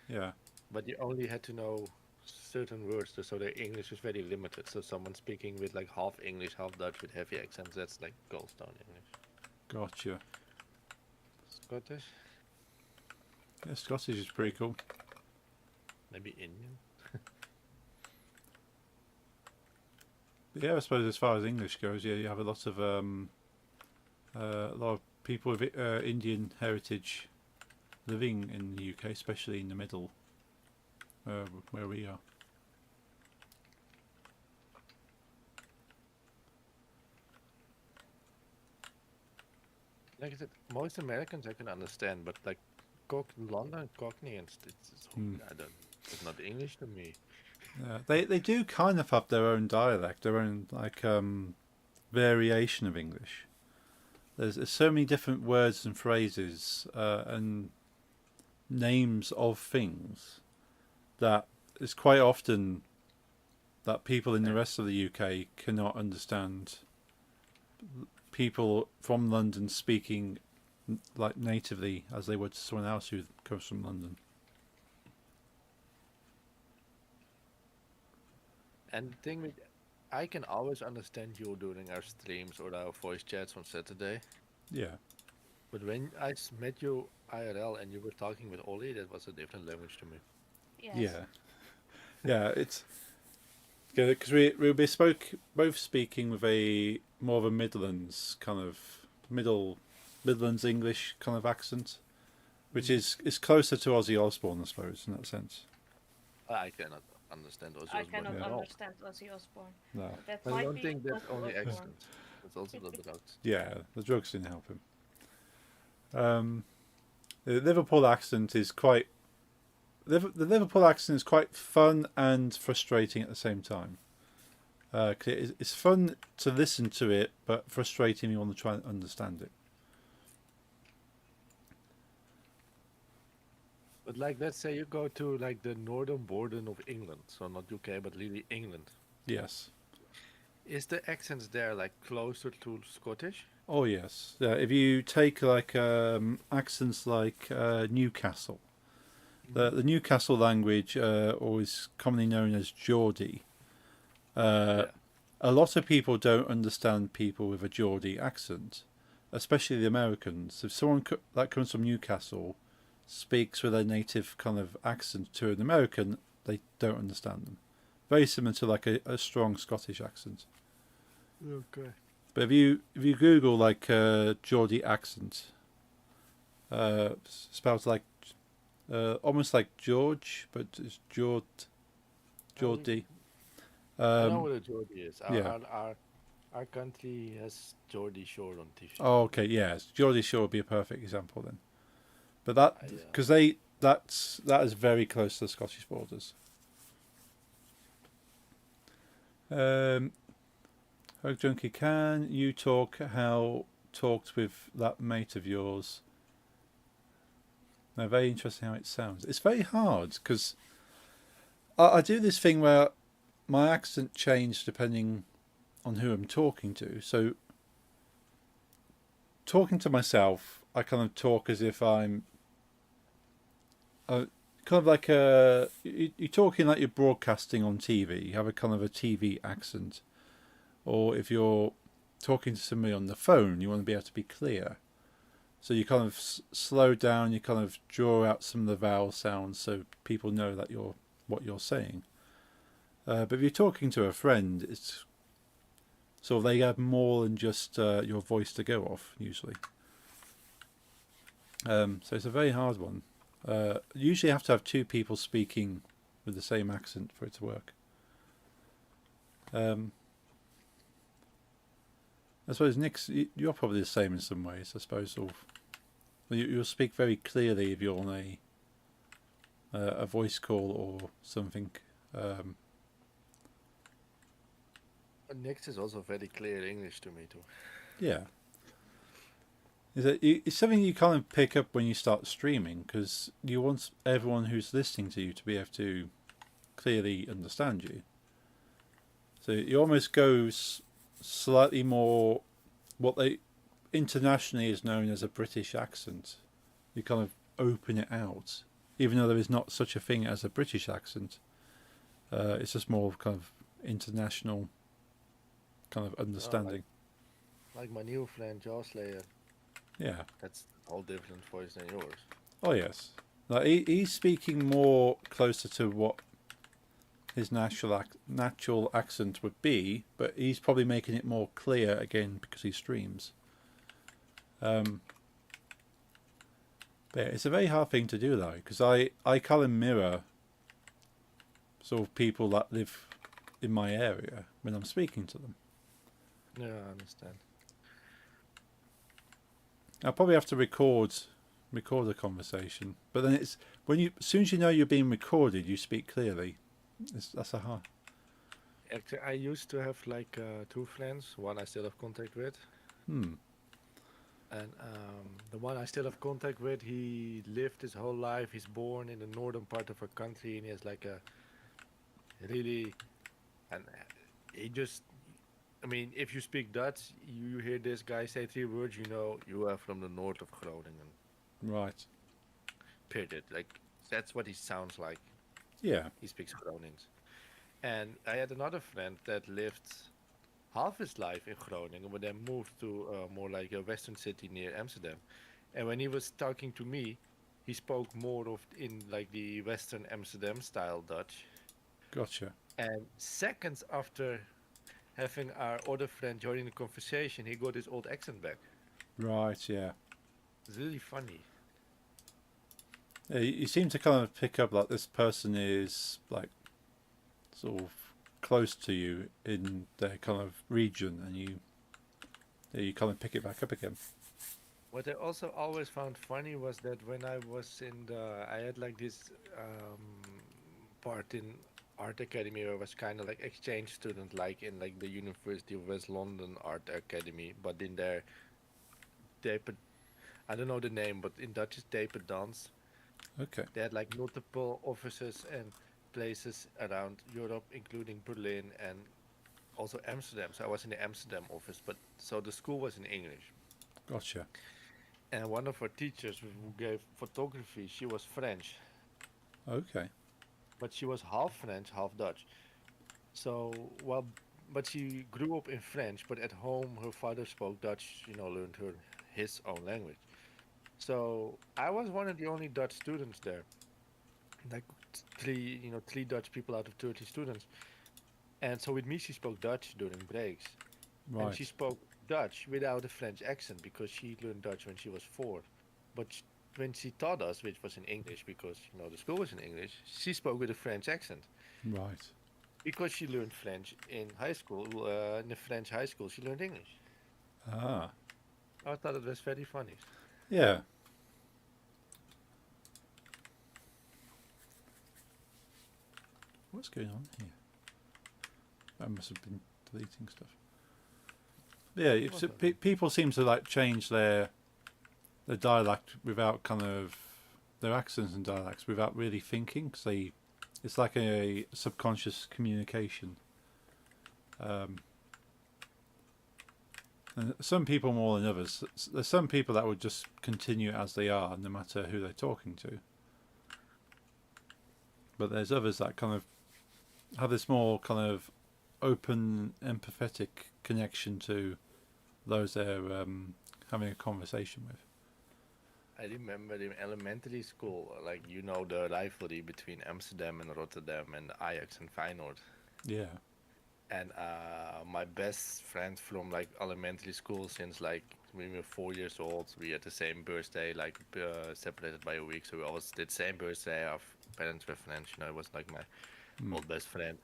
Yeah. But you only had to know certain words, so their English was very limited. So someone speaking with like half English, half Dutch with heavy accents, that's like goldstone English. Gotcha. Scottish? Yeah, Scottish is pretty cool. Maybe Indian? Yeah, I suppose as far as English goes, yeah, you have a lot of people with Indian heritage living in the UK, especially in the middle, where we are. Like I said, most Americans I can understand, but like London Cockney and I don't. It's not English to me. Yeah, they do kind of have their own dialect, their own like variation of English. There's so many different words and phrases and names of things that it's quite often that people in the rest of the UK cannot understand people from London speaking like natively as they would to someone else who comes from London. And the thing with, I can always understand you during our streams or our voice chats on Saturday. Yeah. But when met you IRL and you were talking with Ollie, that was a different language to me. Yes. Yeah. Yeah, it's because we'll be both speaking with a more of a Midlands kind of Midlands English kind of accent, which is closer to Ozzy Osbourne, I suppose, in that sense. I cannot understand Ozzy I Osbourne cannot at all. understand Ozzy Osbourne. No. That I might don't be think that's Ozzy only Osbourne. accent. It's also the drugs. Yeah, the drugs didn't help him. The Liverpool accent is quite. The Liverpool accent is quite fun and frustrating at the same time. 'Cause it's fun to listen to it, but frustrating when you want to try and understand it. But like, let's say you go to like the northern border of England, so not UK, but really England. Yes. Is the accents there like closer to Scottish? Oh yes. If you take like accents like Newcastle, the Newcastle language, or is commonly known as Geordie. Yeah. A lot of people don't understand people with a Geordie accent, especially the Americans. If someone that comes from Newcastle speaks with a native kind of accent to an American, they don't understand them very similar to like a strong Scottish accent. Okay. But if you Google like Geordie accent, spelled like almost like George, but it's Geordie. I know what a Geordie is. yeah. Our country has Geordie Shore on t-shirt. Oh, okay, yes. Geordie Shore would be a perfect example then. But that I, because that is very close to the Scottish borders. Hug Junkie, can you talked with that mate of yours? No, very interesting how it sounds. It's very hard because I do this thing where my accent changes depending on who I'm talking to. So talking to myself, I kind of talk as if I'm kind of like you're talking like you're broadcasting on TV. You have a kind of a TV accent. Or if you're talking to somebody on the phone, you want to be able to be clear. So you kind of slow down, you kind of draw out some of the vowel sounds so people know that what you're saying. But if you're talking to a friend, it's sort of they have more than just your voice to go off, usually. So it's a very hard one. Usually you have to have two people speaking with the same accent for it to work. I suppose, Nick's, you're probably the same in some ways, I suppose. You'll speak very clearly if you're on a voice call or something. Nick's is also very clear English to me too. Yeah. It's something you kind of pick up when you start streaming, because you want everyone who's listening to you to be able to clearly understand you. So you almost go slightly more what they internationally is known as a British accent. You kind of open it out, even though there is not such a thing as a British accent. It's just more kind of international kind of understanding. Like my new friend Jaw Slayer. Yeah. That's a whole different voice than yours. Oh yes. Like he's speaking more closer to what his natural accent would be, but he's probably making it more clear again because he streams. But yeah, it's a very hard thing to do though, because I kind of mirror sort of people that live in my area when I'm speaking to them. Yeah, I understand. I'll probably have to record a conversation, but then it's as soon as you know you're being recorded, you speak clearly. That's a hard. Actually, I used to have like two friends. One I still have contact with, Hmm. and the one I still have contact with, he lived his whole life. He's born in the northern part of our country, and he has like a really, and he just. I mean, if you speak Dutch, you hear this guy say three words, you know you are from the north of Groningen. Right. Period. Like that's what he sounds like. Yeah. He speaks Gronings. And I had another friend that lived half his life in Groningen, but then moved to more like a western city near Amsterdam. And when he was talking to me, he spoke more of in like the Western Amsterdam style Dutch. Gotcha. And seconds after having our other friend joining the conversation, he got his old accent back. Right. Yeah. It's really funny. Yeah, you seem to kind of pick up like this person is like sort of close to you in their kind of region, and you kind of pick it back up again. What I also always found funny was that when I was I had like this part in art academy where I was kind of like exchange student, like in like the University of West London Art Academy, but in there, I don't know the name, but in Dutch it's Dependance. Okay. They had like multiple offices and places around Europe, including Berlin and also Amsterdam. So I was in the Amsterdam office, but so the school was in English. Gotcha. And one of our teachers who gave photography, she was French, Okay. but she was half French, half Dutch. So, well, but she grew up in French, but at home her father spoke Dutch, learned his own language. So I was one of the only Dutch students there. Like three Dutch people out of 30 students. And so with me, she spoke Dutch during breaks. And she Right. spoke Dutch without a French accent because she learned Dutch when she was 4. But when she taught us, which was in English because the school was in English, she spoke with a French accent Right. because she learned French in high school. In the French high school, she learned English. Ah. I thought it was very funny. Yeah. What's going on here? I must have been deleting stuff. Yeah, people seem to like change their dialect without kind of their accents and dialects without really thinking. Cause it's like a subconscious communication. And some people more than others. There's some people that would just continue as they are, no matter who they're talking to. But there's others that kind of have this more kind of open, empathetic connection to those they're having a conversation with. I remember in elementary school, like the rivalry between Amsterdam and Rotterdam and Ajax and Feyenoord. Yeah. And my best friend from like elementary school since like we were 4 years old, we had the same birthday, like separated by a week, so we always did same birthday. Our parents were French, it was like my old best friend.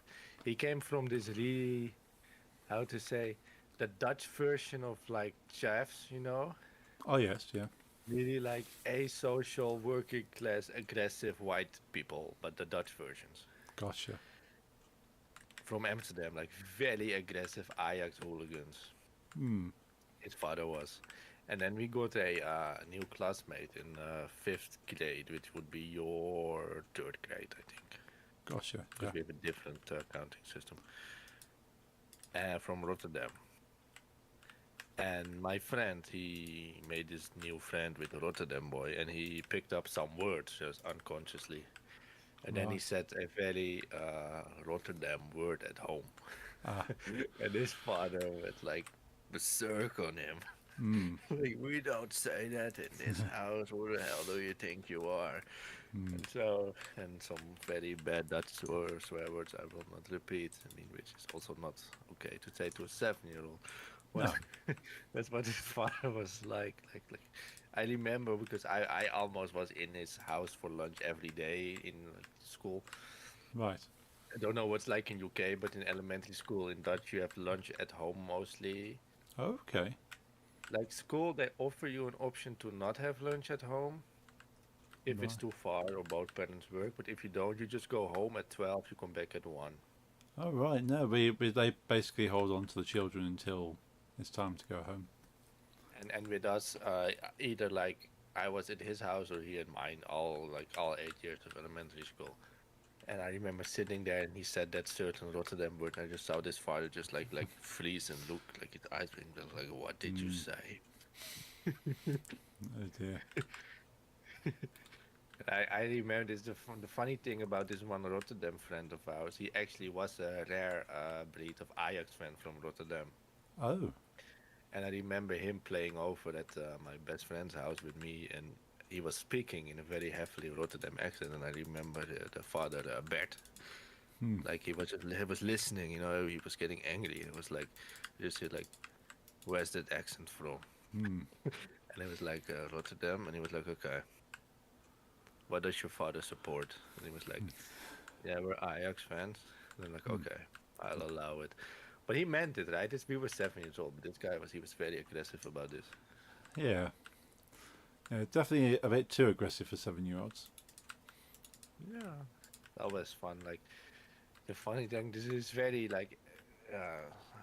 He came from this really, how to say, the Dutch version of like chefs, Oh yes, yeah. really like asocial, working class, aggressive white people, but the Dutch versions. Gotcha. From Amsterdam, like very aggressive Ajax hooligans. Hmm. His father was. And then we got a new classmate in 5th grade, which would be your 3rd grade, I think. Gotcha. Because Yeah. we have a different counting system. From Rotterdam. And my friend, he made this new friend with a Rotterdam boy, and he picked up some words just unconsciously. And then he Right. said a very Rotterdam word at home. Ah. And his father was like berserk on him. Hmm. Like, we don't say that in this house. Who the hell do you think you are? Hmm. And some very bad Dutch swear words I will not repeat. I mean, which is also not okay to say to a 7-year-old. Well, that's what his father was like. I remember because I almost was in his house for lunch every day in like, school. Right. I don't know what's like in UK, but in elementary school in Dutch you have lunch at home mostly. Okay. Like school, they offer you an option to not have lunch at home if it's Right. too far or both parents work. But if you don't, you just go home at 12. You come back at 1. Oh right. No, they basically hold on to the children until it's time to go home. And with us, either like I was at his house or he at mine, all 8 years of elementary school. And I remember sitting there, and he said that certain Rotterdam word. And I just saw this father just like freeze and look like his eyes being like, "What did you say?" Oh dear. I remember this. The funny thing about this one Rotterdam friend of ours, he actually was a rare breed of Ajax fan from Rotterdam. Oh. And I remember him playing over at my best friend's house with me, and he was speaking in a very heavily Rotterdam accent. And I remember the father, Bert, Hmm. like he was listening. He was getting angry. It was like, just said like, "Where's that accent from?" Hmm. And it was like Rotterdam, and he was like, "Okay, what does your father support?" And he was like, "Yeah, we're Ajax fans." And I'm like, "Okay, I'll allow it." But he meant it, right? We were 7 years old, but this guy was very aggressive about this. Yeah. Yeah. Definitely a bit too aggressive for 7-year-olds. Yeah, that was fun. Like the funny thing, this is very like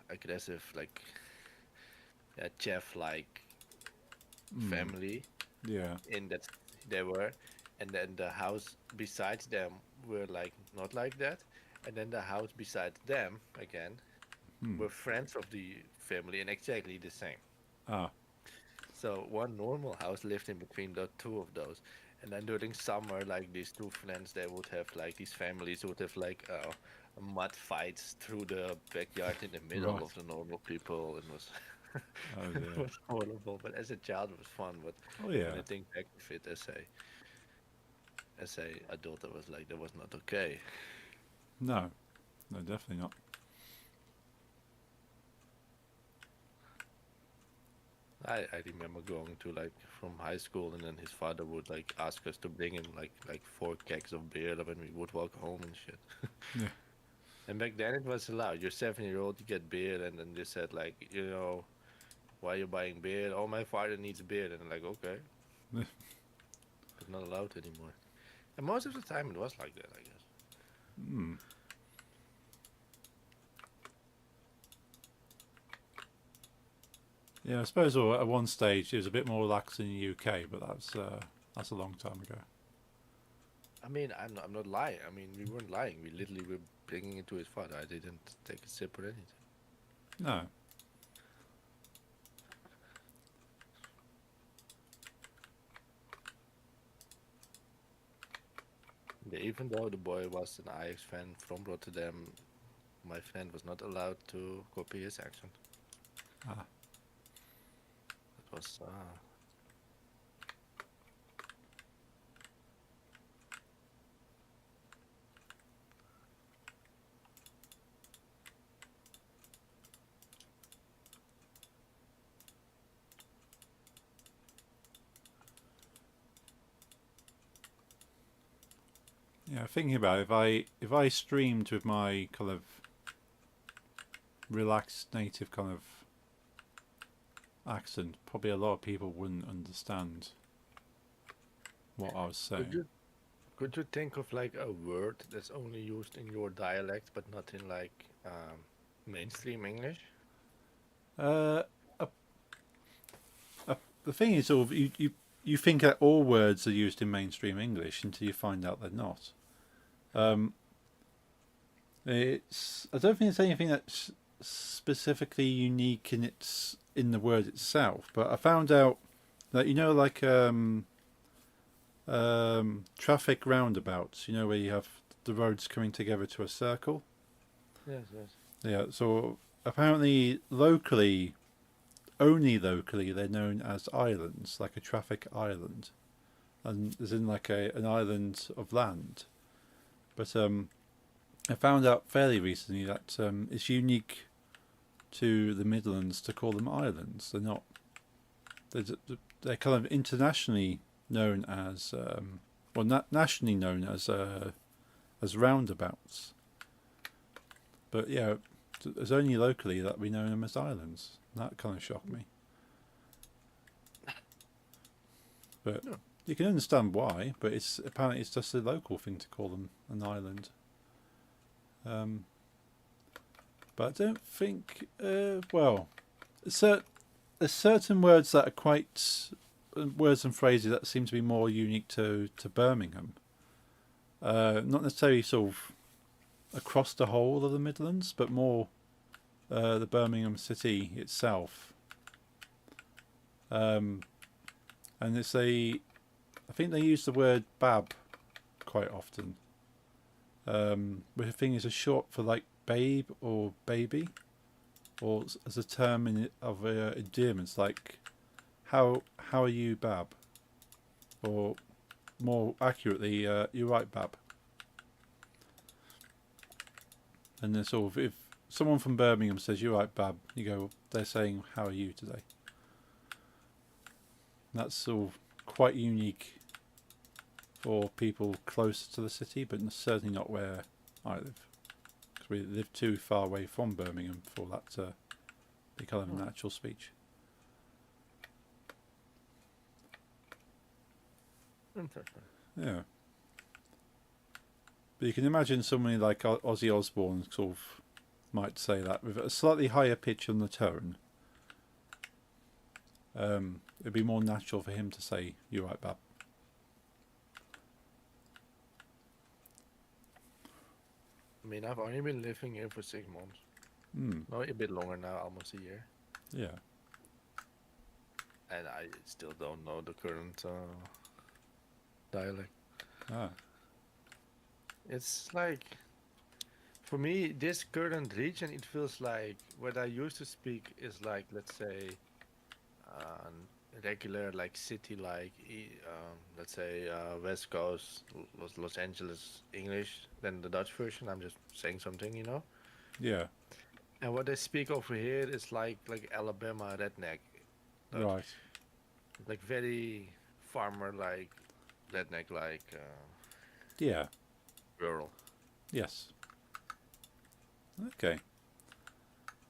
aggressive, like chef like family Yeah. in that they were, and then the house besides them were like not like that, and then the house beside them again were friends of the family and exactly the same. Ah. So one normal house lived in between the two of those. And then during summer, like these two friends, they would have like these families would have like mud fights through the backyard in the middle Right. of the normal people. It was Oh it dear. was horrible. But as a child, it was fun. But Oh yeah. when I think back of it as a adult, I was like that was not okay. No. No, definitely not. I remember going to like from high school, and then his father would like ask us to bring him like 4 kegs of beer when we would walk home and shit. Yeah. And back then it was allowed. You're 7 year old, you get beer, and then they said like, why are you buying beer? Oh, my father needs beer, and I'm like, okay, Yeah. but not allowed anymore. And most of the time it was like that, I guess. Hmm. Yeah, I suppose at one stage it was a bit more relaxed in the UK, but that's a long time ago. I mean, I'm not lying. I mean, we weren't lying. We literally were bringing it to his father. I didn't take a sip or anything. No. Yeah, even though the boy was an Ajax fan from Rotterdam, my friend was not allowed to copy his accent. Ah. It was Yeah, thinking about it, if I streamed with my kind of relaxed native kind of accent, probably a lot of people wouldn't understand what I was Could saying. could you think of like a word that's only used in your dialect but not in like mainstream English? Uh, uh, the thing is, sort of, you think that all words are used in mainstream English until you find out they're not. I don't think it's anything that's specifically unique in the word itself, but I found out that like traffic roundabouts, where you have the roads coming together to a circle. Yes, yes. Yeah, so apparently only locally, they're known as islands, like a traffic island, and as in like an island of land. But I found out fairly recently that it's unique to the Midlands to call them islands. They're not. They're kind of internationally known as, nationally known as roundabouts. But yeah, it's only locally that we know them as islands. That kind of shocked me. But No. you can understand why. But apparently it's just a local thing to call them an island. But I don't think. There's certain words that are quite words and phrases that seem to be more unique to Birmingham. Not necessarily sort of across the whole of the Midlands, but more the Birmingham city itself. And I think they use the word bab quite often. Which I think is a short for like babe or baby, or as a term of endearments, like how are you, bab, or more accurately, you're right, bab. And then sort of if someone from Birmingham says you're right, bab, you go, they're saying how are you today. That's sort of quite unique for people closer to the city, but certainly not where I live, because we live too far away from Birmingham for that to be kind of a natural speech. Interesting. Yeah. But you can imagine somebody like Ozzy Osbourne sort of might say that with a slightly higher pitch on the tone. It'd be more natural for him to say, "You're right, bab." I mean, I've only been living here for 6 months. No, a bit longer now, almost a year. Yeah. And I still don't know the current dialect. Ah. It's like, for me, this current region, it feels like what I used to speak is like, let's say, regular like city like let's say West Coast Los Angeles English, then the Dutch version. I'm just saying something. Yeah. And what they speak over here is like Alabama redneck. Dutch. Right. Like very farmer like, redneck like, Yeah. rural. Yes. Okay.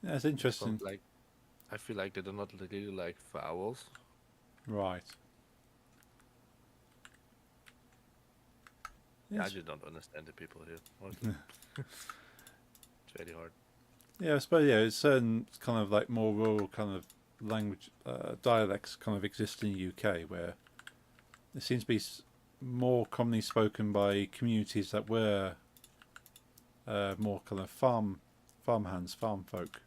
Yeah, it's Don't interesting. like. I feel like they do not really like vowels. Right. Yeah, I Yes. just don't understand the people here. Mostly. It's very hard. Yeah, I suppose yeah, it's certain kind of like more rural kind of language dialects kind of exist in the UK where it seems to be more commonly spoken by communities that were more kind of farmhands, farm folk.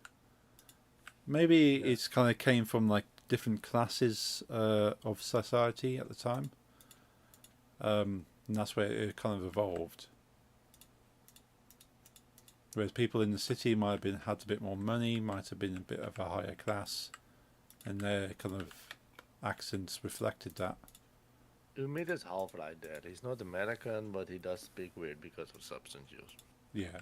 Maybe Yeah. it's kind of came from like different classes of society at the time, and that's where it kind of evolved. Whereas people in the city might have been had a bit more money, might have been a bit of a higher class, and their kind of accents reflected that. Umid is half right there. He's not American, but he does speak weird because of substance use. Yeah.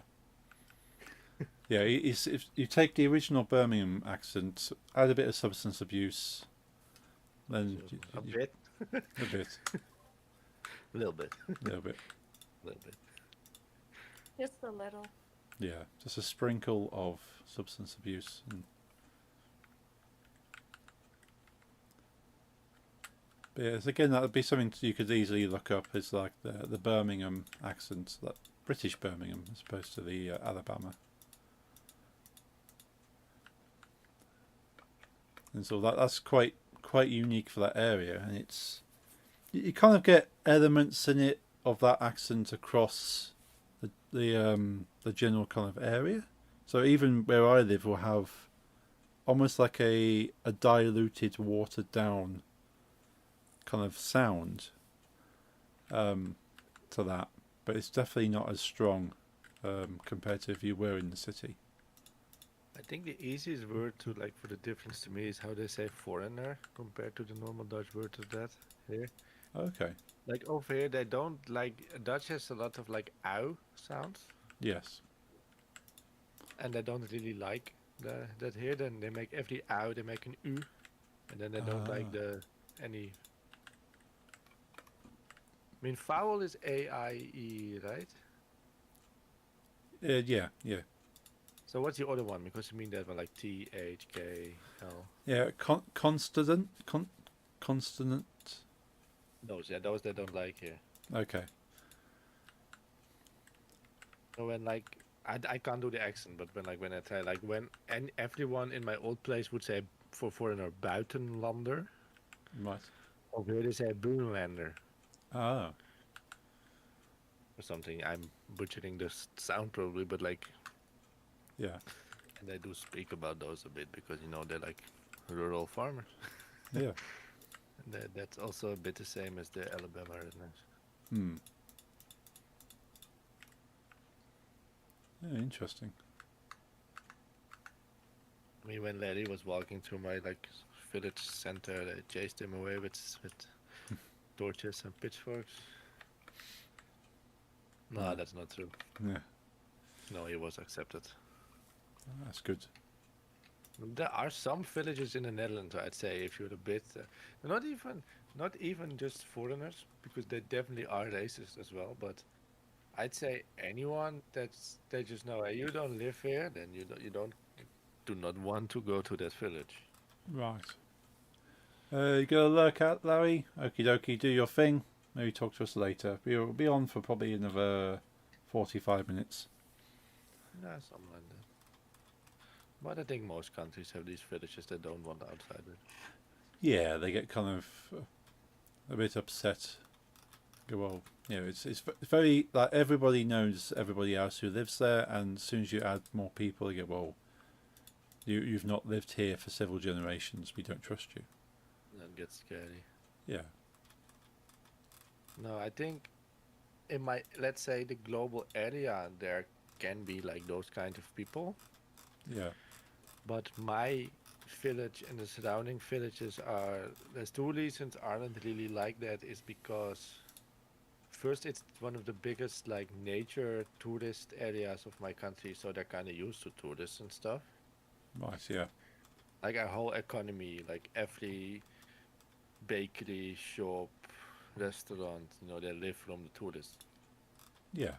Yeah, if you take the original Birmingham accent, add a bit of substance abuse, then So, a bit, a bit, a little bit, a little bit. a little bit. Just a little. Yeah, just a sprinkle of substance abuse. But yeah, again, that would be something you could easily look up. Is like the Birmingham accent, that British Birmingham, as opposed to the Alabama. And so that's quite unique for that area, and it's you kind of get elements in it of that accent across the general kind of area. So even where I live will have almost like a diluted, watered down kind of sound to that, but it's definitely not as strong compared to if you were in the city. I think the easiest word to like for the difference to me is how they say foreigner compared to the normal Dutch word of that here. Okay. Like over here, they don't like Dutch has a lot of like ow sounds, Yes. and they don't really like that here. Then they make every ow, they make an u, and then they don't like the any. I mean, vowel is A I E, right? Yeah. Yeah. So what's the other one? Because you mean that one like T H K L. Yeah. Consonant. Consonant. Those, yeah, those they don't like here. Okay. So when like I can't do the accent, but when I try and everyone in my old place would say for foreigner buitenlander, Right. over here they say buitenlander Ah. or something. I'm butchering the sound probably, but like, Yeah. and I do speak about those a bit because they're like rural farmers, Yeah. and that's also a bit the same as the Alabama rednecks. Hmm. Yeah, interesting. I mean, when Larry was walking through my like village center, they chased him away with torches and pitchforks. No, Hmm. that's not true. Yeah. No, he was accepted. That's good. There are some villages in the Netherlands, I'd say, if you're a bit, not even just foreigners, because they definitely are racist as well. But I'd say anyone they just know, hey, you don't live here, then you do not want to go to that village. Right. You got a look at Larry? Okie dokie, do your thing. Maybe talk to us later. We'll be on for probably another 45 minutes. Yeah, something like that. But I think most countries have these villages that don't want outsiders. Yeah, they get kind of a bit upset. Go, well, it's very like everybody knows everybody else who lives there, and as soon as you add more people, you go, well, you've not lived here for several generations. We don't trust you. That gets scary. Yeah. No, I think let's say the global area, there can be like those kind of people. Yeah. But my village and the surrounding villages there's two reasons aren't really like that is because first it's one of the biggest like nature tourist areas of my country, so they're kind of used to tourists and stuff. Right. Yeah. like our whole economy, like every bakery, shop, restaurant, they live from the tourists. Yeah.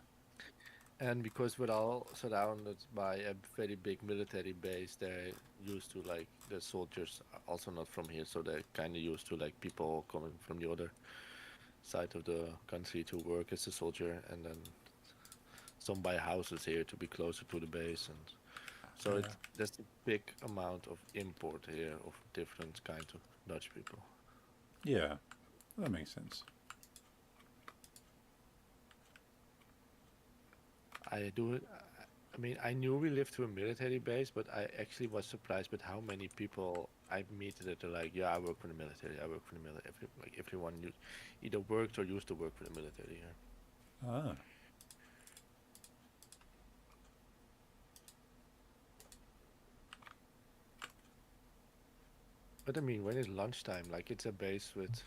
And because we're all surrounded by a very big military base, they're used to like the soldiers are also not from here, so they're kind of used to like people coming from the other side of the country to work as a soldier, and then some buy houses here to be closer to the base, and so Yeah. there's a big amount of import here of different kinds of Dutch people. Yeah. That makes sense. I do it. I mean, I knew we lived to a military base, but I actually was surprised with how many people I meet that are like, "Yeah, I work for the military. I work for the military." Like everyone either worked or used to work for the military here. Ah. But I mean, when it's lunchtime, like it's a base with.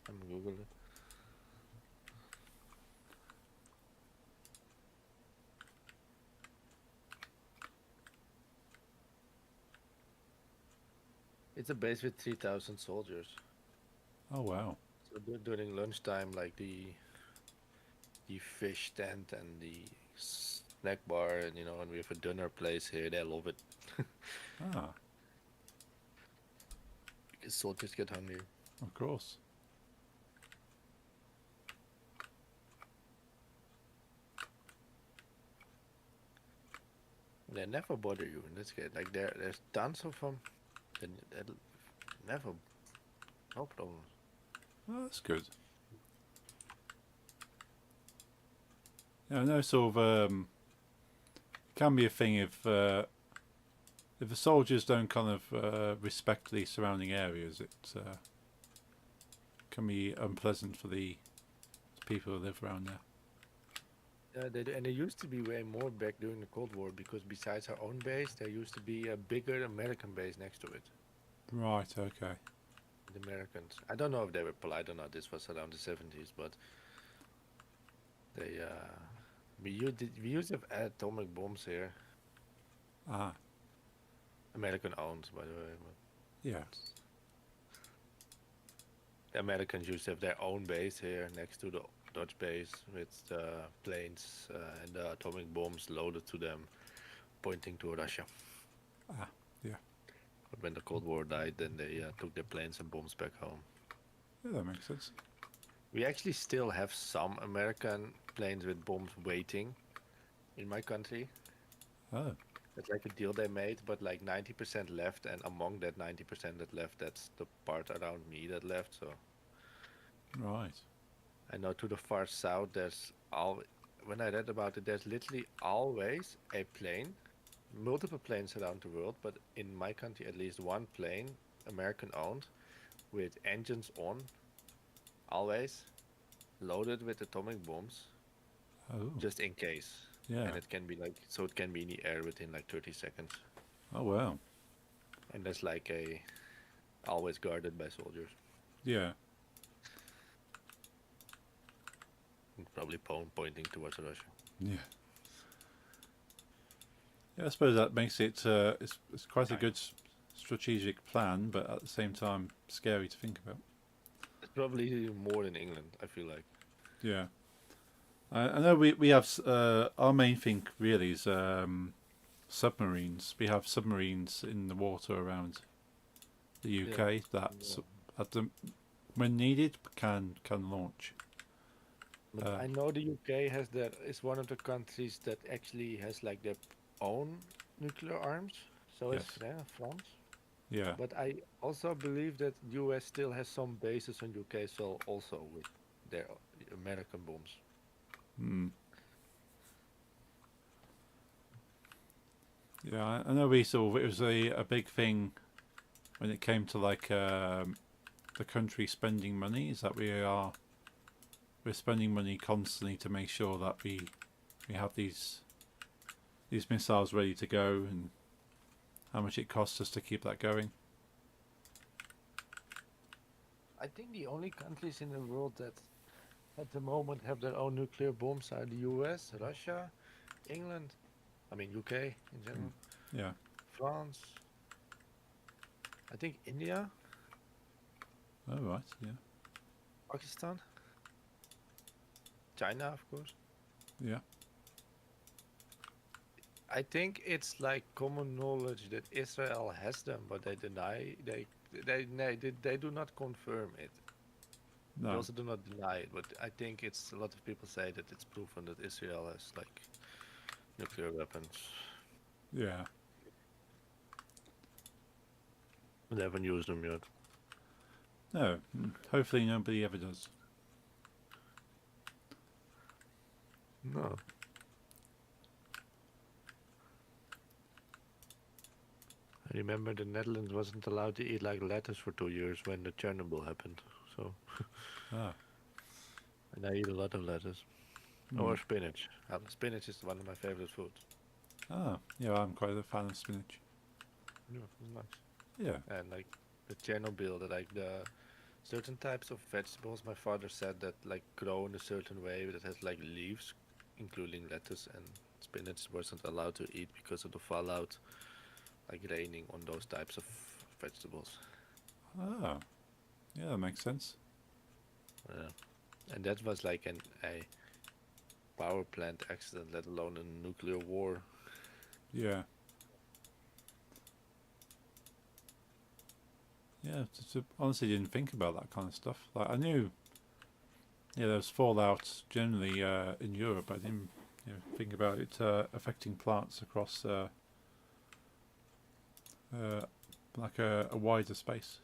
I'm Google it. It's a base with 3,000 soldiers. Oh wow. So during lunchtime, like the fish tent and the snack bar, and and we have a dinner place here. They love it Ah. because soldiers get hungry. Of course. They never bother you, and that's good. Like there's tons of them. They never, no problems. Oh, that's good. Yeah, I know. Sort of. Can be a thing if the soldiers don't kind of respect the surrounding areas. It can be unpleasant for the people who live around there. Yeah, they do, and there used to be way more back during the Cold War because besides our own base, there used to be a bigger American base next to it. Right. Okay. The Americans. I don't know if they were polite or not. This was around the 70s, but they we used to have atomic bombs here, Ah. American owned, by the way. But Yeah. the Americans used to have their own base here next to the Dutch base with the planes and the atomic bombs loaded to them, pointing to Russia. Ah. Yeah. But when the Cold War died, then they took their planes and bombs back home. Yeah. That makes sense. We actually still have some American planes with bombs waiting in my country. Oh. It's like a deal they made, but like 90% left, and among that 90% that left, that's the part around me that left. So Right. I know to the far south, when I read about it, there's literally always a plane, multiple planes around the world, but in my country, at least one plane, American owned, with engines on, always loaded with atomic bombs, Oh. just in case. Yeah. And it can be like, so it can be in the air within like 30 seconds. Oh wow. And that's like always guarded by soldiers. Yeah. And probably pointing towards Russia. Yeah. Yeah. I suppose that makes it. It's quite a good strategic plan, but at the same time scary to think about. It's probably more than England, I feel like. Yeah. I know we have our main thing really is submarines. We have submarines in the water around the UK that at the when needed can launch. But I know the UK is one of the countries that actually has like their own nuclear arms. So Yes. it's France. Yeah. But I also believe that US still has some bases on UK soil also with their American bombs. Mm. Yeah, I know we saw it was a big thing when it came to like the country spending money. Is that we're spending money constantly to make sure that we have these missiles ready to go, and how much it costs us to keep that going. I think the only countries in the world that at the moment have their own nuclear bombs are the US, Russia, England, I mean UK in general, Yeah. France, I think India, Oh right, yeah, Pakistan, China, of course. yeah. I think it's like common knowledge that Israel has them, but they deny they do not confirm it. They No, also do not deny it, but I think it's a lot of people say that it's proven that Israel has like nuclear weapons. yeah. They haven't used them yet. No, hopefully nobody ever does. No. I remember the Netherlands wasn't allowed to eat like lettuce for 2 years when the Chernobyl happened. So, Ah, and I eat a lot of lettuce or spinach. Spinach is one of my favorite foods. Yeah, I'm quite a fan of spinach. Yeah, it's nice. Yeah, And like the Chernobyl, like the certain types of vegetables, my father said that like grow in a certain way that has like leaves, including lettuce and spinach, wasn't allowed to eat because of the fallout, like raining on those types of vegetables. ah, yeah, that makes sense. Yeah. And that was like a power plant accident, let alone a nuclear war. Yeah. Yeah, honestly didn't think about that kind of stuff. Like I knew, yeah, there's fallout generally in Europe. I didn't, think about it affecting plants across like a wider space.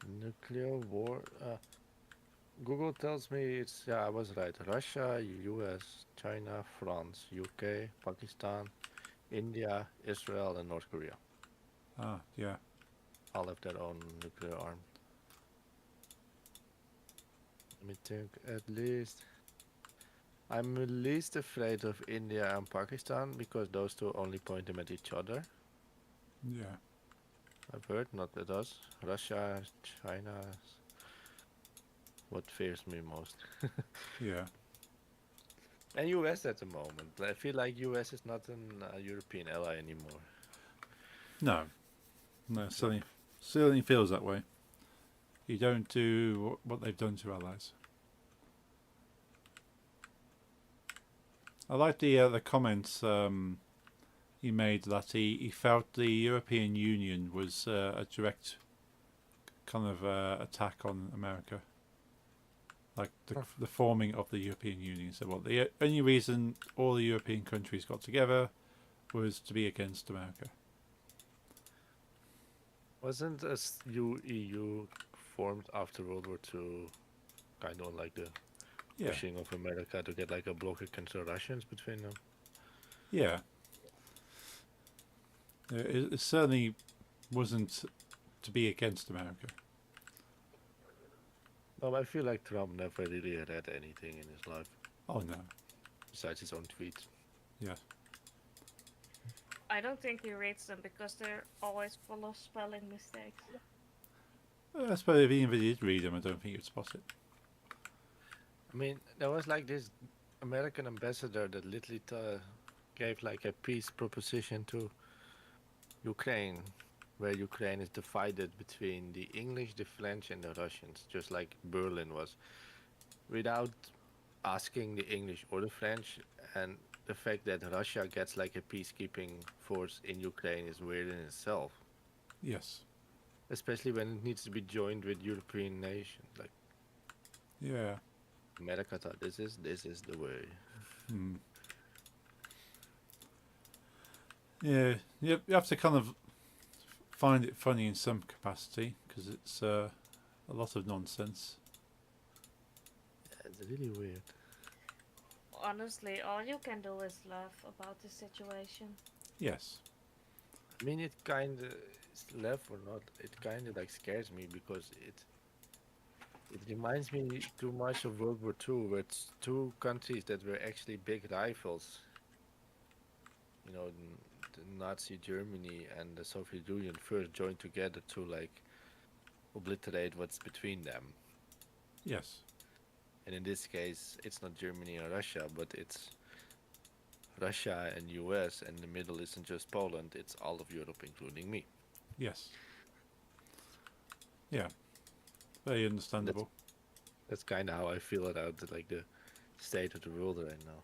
Nuclear war. Google tells me it's, yeah, I was right. Russia, US, China, France, UK, Pakistan, India, Israel, and North Korea Ah, yeah, all have their own nuclear arm. Let me think. At least I'm least afraid of India and Pakistan because those two only point them at each other. yeah, I've heard, not at us. Russia, China, is what fears me most. yeah. And US at the moment. I feel like US is not an European ally anymore. No, no, certainly feels that way. You don't do what they've done to allies. I like the comments he made that he felt the European Union was a direct kind of attack on America. Like the forming of the European Union. So, well, the only reason all the European countries got together was to be against America. Wasn't a EU formed after World War II kind of like the Yeah, pushing of America to get like a block against the Russians between them? yeah. It certainly wasn't to be against America. No, I feel like Trump never really read anything in his life Oh no, besides his own tweets. yeah, I don't think he reads them because they're always full of spelling mistakes. I suppose if he even did read them, I don't think you'd spot it. I mean, there was like this American ambassador that literally gave like a peace proposition to Ukraine, where Ukraine is divided between the English, the French, and the Russians, just like Berlin was, without asking the English or the French. And the fact that Russia gets like a peacekeeping force in Ukraine is weird in itself, Yes, especially when it needs to be joined with European nations. Like yeah. America thought this is the way. Hmm. Yeah, you have to kind of find it funny in some capacity because it's a lot of nonsense. Yeah, it's really weird. Honestly, all you can do is laugh about the situation. Yes. I mean, it kind of, left or not, it kind of like scares me because it reminds me too much of World War II, where it's two countries that were actually big rivals. You know, the Nazi Germany and the Soviet Union first joined together to like obliterate what's between them. Yes. And in this case, it's not Germany or Russia, but it's Russia and US, and the middle isn't just Poland, it's all of Europe, including me. Yes. Yeah. Very understandable. That's kind of how I feel about the state of the world right now.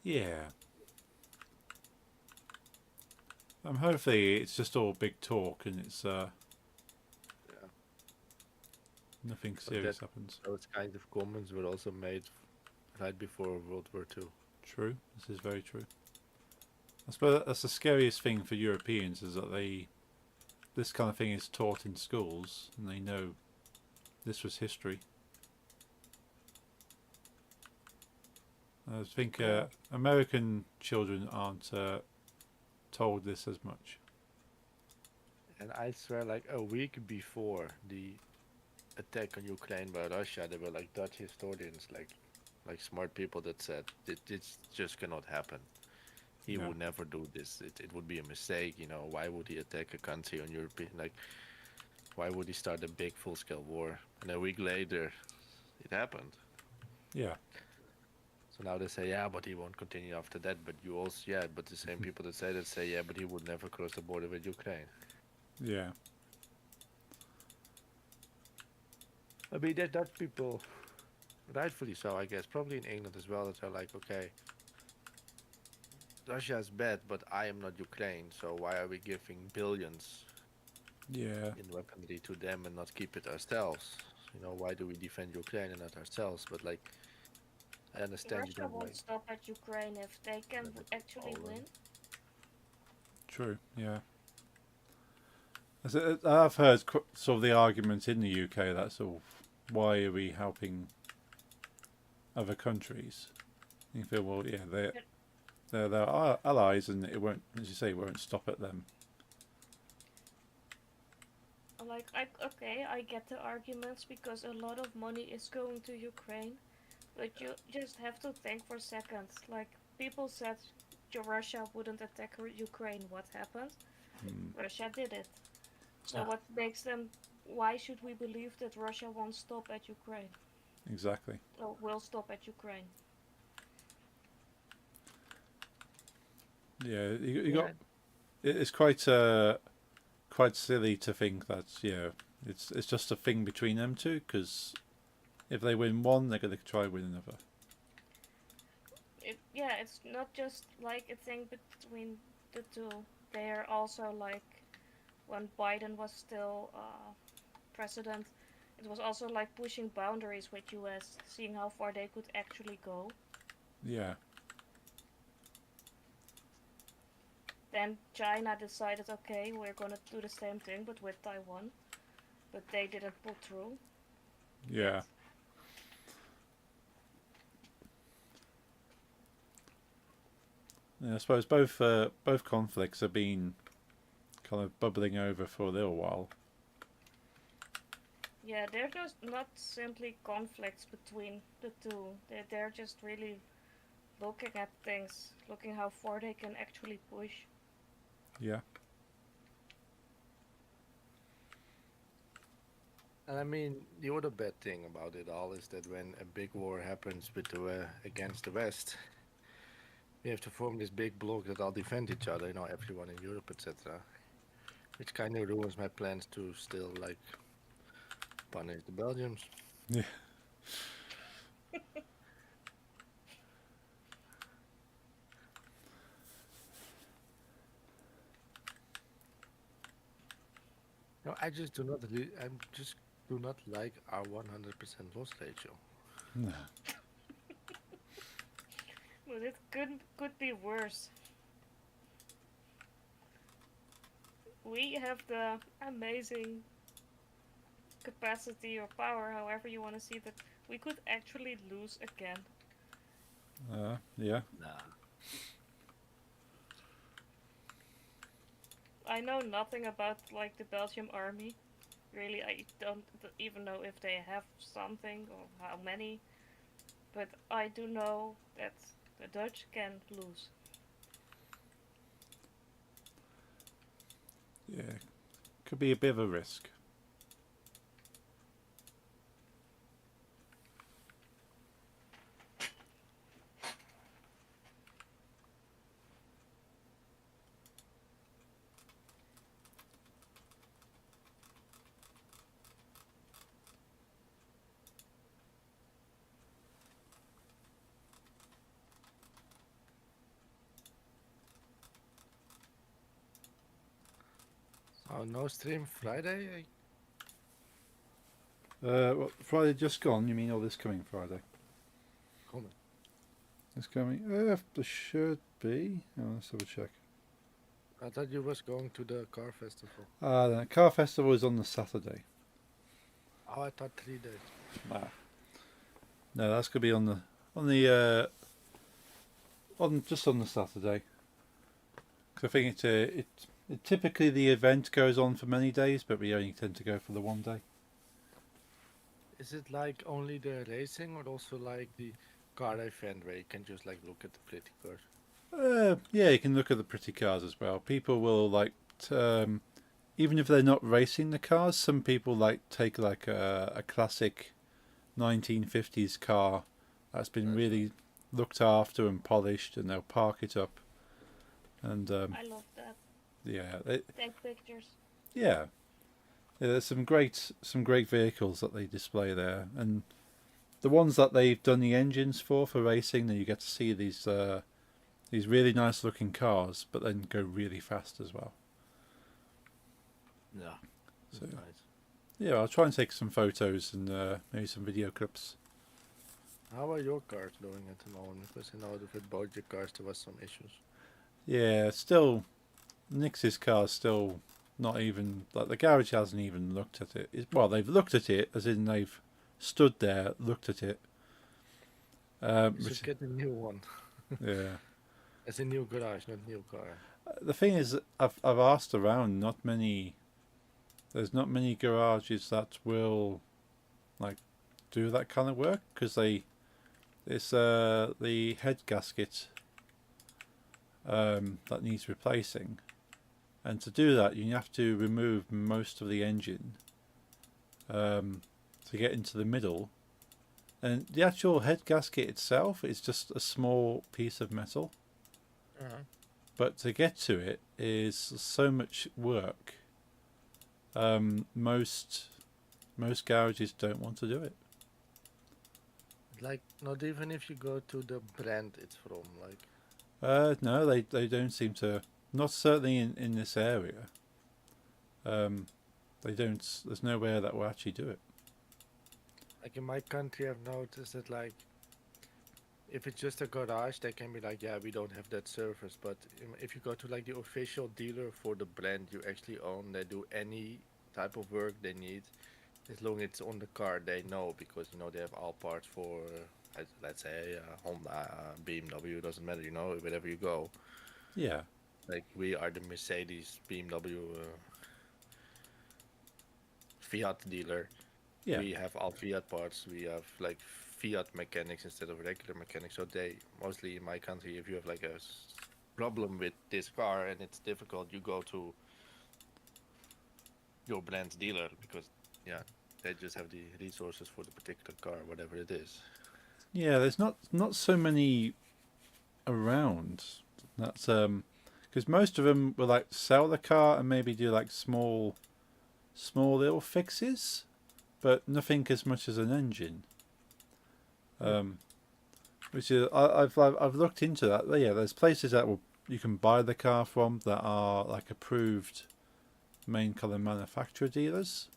Yeah. Hopefully it's just all big talk and it's Yeah. nothing But serious happens. Those kinds of comments were also made right before World War II. True. This is very true. I suppose that's the scariest thing for Europeans is that this kind of thing is taught in schools and they know this was history. I think American children aren't told this as much. And I swear, like a week before the attack on Ukraine by Russia, there were like Dutch historians, like smart people that said this just cannot happen. He Yeah. would never do this. It would be a mistake. Why would he attack a country on European? Why would he start a big full-scale war? And a week later, it happened. Yeah. So now they say, yeah, but he won't continue after that. But you also, yeah, but the same people that say, yeah, but he would never cross the border with Ukraine. Yeah. I mean, there's Dutch people, rightfully so, I guess, probably in England as well, that are like, okay, Russia is bad, but I am not Ukraine, so why are we giving billions Yeah. in weaponry to them and not keep it ourselves? Why do we defend Ukraine and not ourselves? But like, I understand you Russia don't won't like. stop at Ukraine if they can But it's actually Poland. win. True. Yeah. I've heard sort of the argument in the UK that sort of why are we helping other countries? You feel well, yeah, they're our allies, and it won't, as you say, it won't stop at them. Like, okay, I get the arguments because a lot of money is going to Ukraine, but you just have to think for a second. Like, people said Russia wouldn't attack Ukraine. What happened? Russia did it. So Yeah. what makes them? Why should we believe that Russia won't stop at Ukraine? Exactly. Or will stop at Ukraine? Yeah. You got. It's quite silly to think that it's just a thing between them two, because if they win one, they're going to try win another. It's not just like a thing between the two. They are also like when Biden was still president, it was also like pushing boundaries with US, seeing how far they could actually go. Yeah. Then China decided, okay, we're gonna do the same thing, but with Taiwan. But they didn't pull through. Yeah. Yeah, I suppose both conflicts have been kind of bubbling over for a little while. Yeah, they're just not simply conflicts between the two. They're just really looking at things, looking how far they can actually push. Yeah. And I mean, the other bad thing about it all is that when a big war happens with against the West, we have to form this big bloc that all defend each other, everyone in Europe, etc. Which kind of ruins my plans to still, like, punish the Belgians. Yeah. No, I just do not like our 100% loss ratio. No. But it could be worse. We have the amazing capacity or power, however you want to see that, we could actually lose again. Yeah. Nah. I know nothing about like the Belgian army. Really, I don't even know if they have something or how many. But I do know that the Dutch can lose. Yeah. Could be a bit of a risk. Oh, no stream Friday? What, Friday just gone? You mean all this coming Friday? Coming. It's coming. There should be. Oh, let's have a check. I thought you was going to the car festival. The car festival is on the Saturday. Oh, I thought 3 days. No, that's gonna be on just on the Saturday. Because I think it typically the event goes on for many days, but we only tend to go for the one day. Is it like only the racing or also like the car event where you can just like look at the pretty cars? Yeah, you can look at the pretty cars as well. People will like, even if they're not racing the cars, some people like take like a classic 1950s car that's been really looked after and polished, and they'll park it up. And I love that. yeah, Take pictures. yeah, there's some great vehicles that they display there, and the ones that they've done the engines for racing, then you get to see these really nice looking cars, but then go really fast as well. Yeah. So Nice. yeah, I'll try and take some photos and maybe some video clips. How are your cars doing at the moment? Because I know that with both your cars there was some issues. Yeah, still, Nix's car's still not even, like, the garage hasn't even looked at it. Well, they've looked at it, as in they've stood there, looked at it. You should get a new one. Yeah. It's a new garage, not new car. The thing is, I've asked around. There's not many garages that will, like, do that kind of work, because it's the head gasket that needs replacing, and to do that you have to remove most of the engine to get into the middle, and the actual head gasket itself is just a small piece of metal, but to get to it is so much work. Most garages don't want to do it. Like, not even if you go to the brand it's from, like... No, they don't seem to. Not certainly in this area. They don't. There's nowhere that will actually do it. Like in my country, I've noticed that like, if it's just a garage, they can be like, yeah, we don't have that service. But if you go to like the official dealer for the brand you actually own, they do any type of work they need, as long as it's on the car, they know, because you know they have all parts for, let's say, Honda, BMW, doesn't matter, you know, wherever you go. Yeah. Like we are the Mercedes, BMW, Fiat dealer. Yeah. We have all Fiat parts. We have like Fiat mechanics instead of regular mechanics. So they mostly in my country, if you have like a problem with this car and it's difficult, you go to your brand's dealer, because yeah, they just have the resources for the particular car, whatever it is. Yeah. There's not so many around. That's because most of them will like sell the car and maybe do like small little fixes, but nothing as much as an engine. Which is I've looked into that. Yeah, there's places that you can buy the car from that are like approved main colour manufacturer dealers.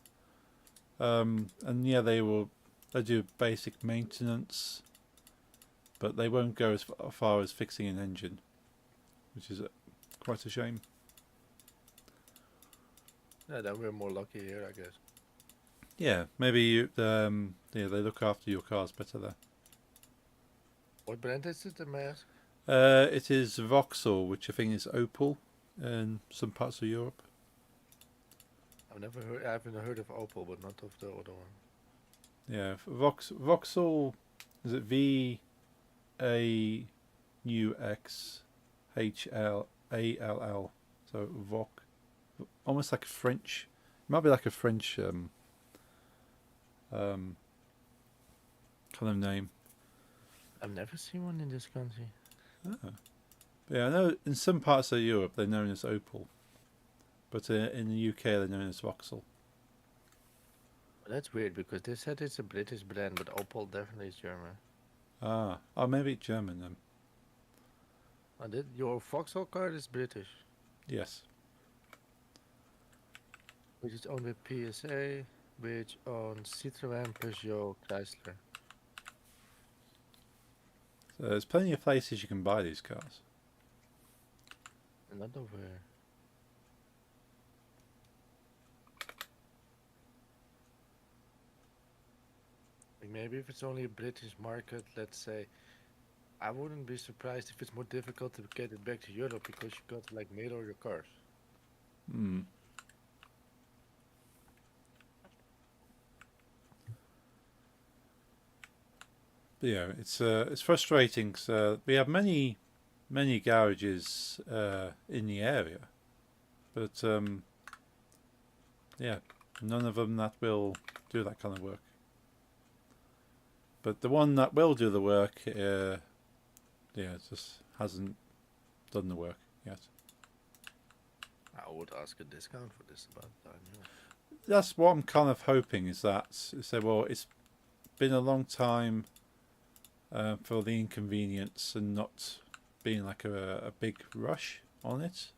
And yeah, they do basic maintenance, but they won't go as far as fixing an engine, which is quite a shame. Yeah, then we're more lucky here, I guess. Yeah, maybe they look after your cars better there. What brand is it, may I ask? It is Vauxhall, which I think is Opel in some parts of Europe. I haven't heard of Opel, but not of the other one. Yeah, Vauxhall, is it VAUXHLALL? So Vox, almost like a French Might be like a French kind of name. I've never seen one in this country. Ah. Yeah, I know in some parts of Europe they're known as Opel, but in the UK they're known as Vauxhall. Well, that's weird because they said it's a British brand, but Opel definitely is German. Ah, oh, maybe German then. Your Vauxhall card is British, Yes. which is owned by PSA, which owns Citroën, Peugeot, Chrysler. So there's plenty of places you can buy these cars. Not over. Like maybe if it's only a British market, let's say, I wouldn't be surprised if it's more difficult to get it back to Europe because you got to like mail all your cars. Hmm. But yeah, it's frustrating 'cause, we have many garages in the area, but yeah, none of them that will do that kind of work. But the one that will do the work, yeah, just hasn't done the work yet. I would ask a discount for this about time. That's what I'm kind of hoping is that say, well, it's been a long time for the inconvenience and not being like a big rush on it,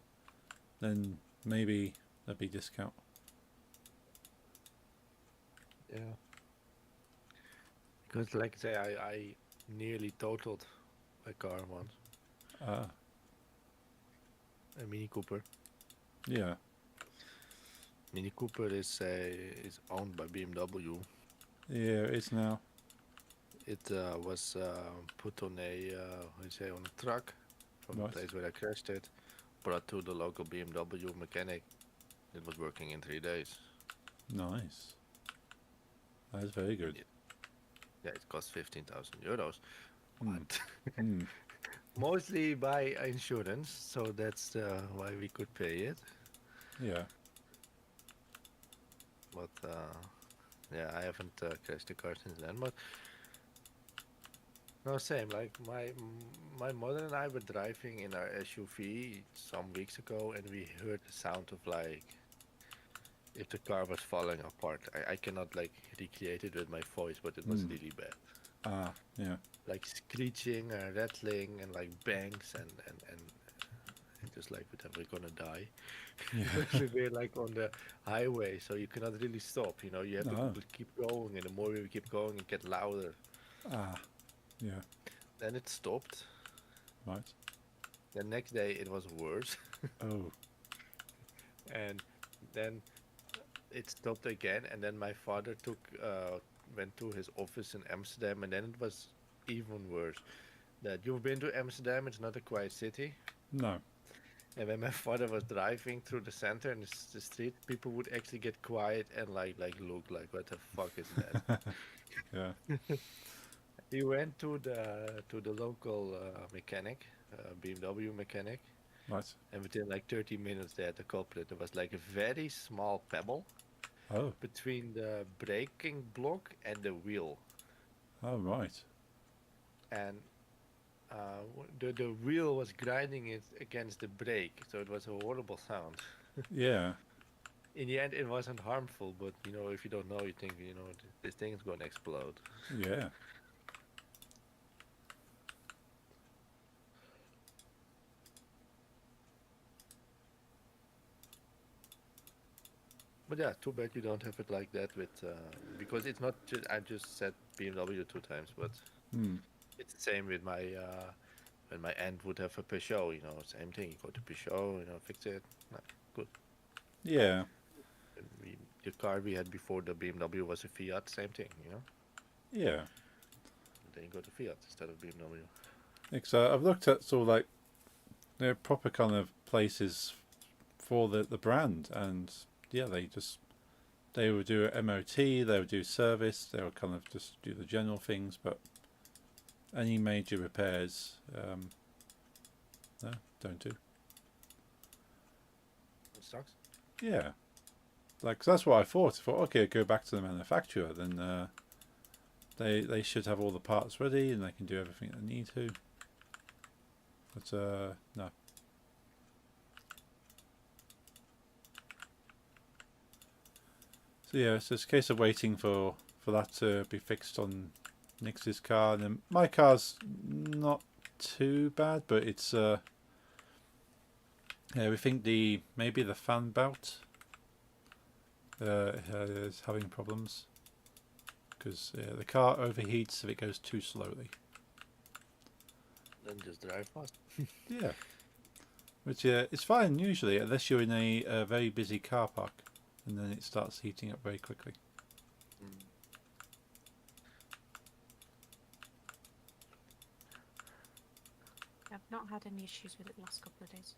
then maybe there'll be discount. Yeah. Because like I say, I nearly totaled a car once, Ah, a Mini Cooper. yeah, Mini Cooper is owned by BMW. yeah, it is now. It was put on how you say, on a truck from Right. the place where I crashed it, brought to the local BMW mechanic. It was working in 3 days. Nice. That is very good. Yeah, it cost 15,000 euros. Hmm. But Hmm. mostly by insurance, so that's why we could pay it. Yeah. But yeah, I haven't crashed the car since then. But no, same. Like my mother and I were driving in our SUV some weeks ago, and we heard the sound of like if the car was falling apart. I cannot like recreate it with my voice, but it was really bad. Ah, yeah. Like screeching and rattling and like bangs and just like we're gonna die. Yeah. We're like on the highway, so you cannot really stop. You know, you have No. to keep going, and the more we keep going, it get louder. Ah, yeah. Then it stopped. Right. The next day it was worse, Oh, and then it stopped again. And then my father went to his office in Amsterdam, and then it was even worse. That you've been to Amsterdam, it's not a quiet city. no. And when my father was driving through the center and the street, people would actually get quiet and like look like, what the fuck is that? Yeah. He went to the local mechanic, BMW mechanic, Right. and within like 30 minutes they had the culprit. There was like a very small pebble Oh. between the braking block and the wheel, Oh, right. and the wheel was grinding it against the brake, so it was a horrible sound. Yeah. In the end, it wasn't harmful, but you know, if you don't know, you think, you know, this thing is gonna explode. Yeah. But yeah, too bad you don't have it like that with because it's not just, I just said BMW 2 times, but Hmm. it's the same with my when my aunt would have a Peugeot, you know, same thing. You go to Peugeot, you know, fix it. No, good. Yeah. And the car we had before the BMW was a Fiat, same thing, you know. Yeah. Then you go to Fiat instead of BMW. Because I've looked at sort of like proper kind of places for the brand, and yeah, they would do MOT, they would do service, they would kind of just do the general things, but any major repairs, no, don't do. It sucks. Yeah. like 'cause that's what I thought. I thought, okay, go back to the manufacturer. Then they should have all the parts ready and they can do everything they need to. But no. So yeah, so it's a case of waiting for that to be fixed on Nix's car. And then my car's not too bad, but it's yeah, we think maybe the fan belt is having problems because the car overheats if it goes too slowly. Then just drive fast. Yeah, which it's fine usually unless you're in a very busy car park, and then it starts heating up very quickly. I've not had any issues with it the last couple of days.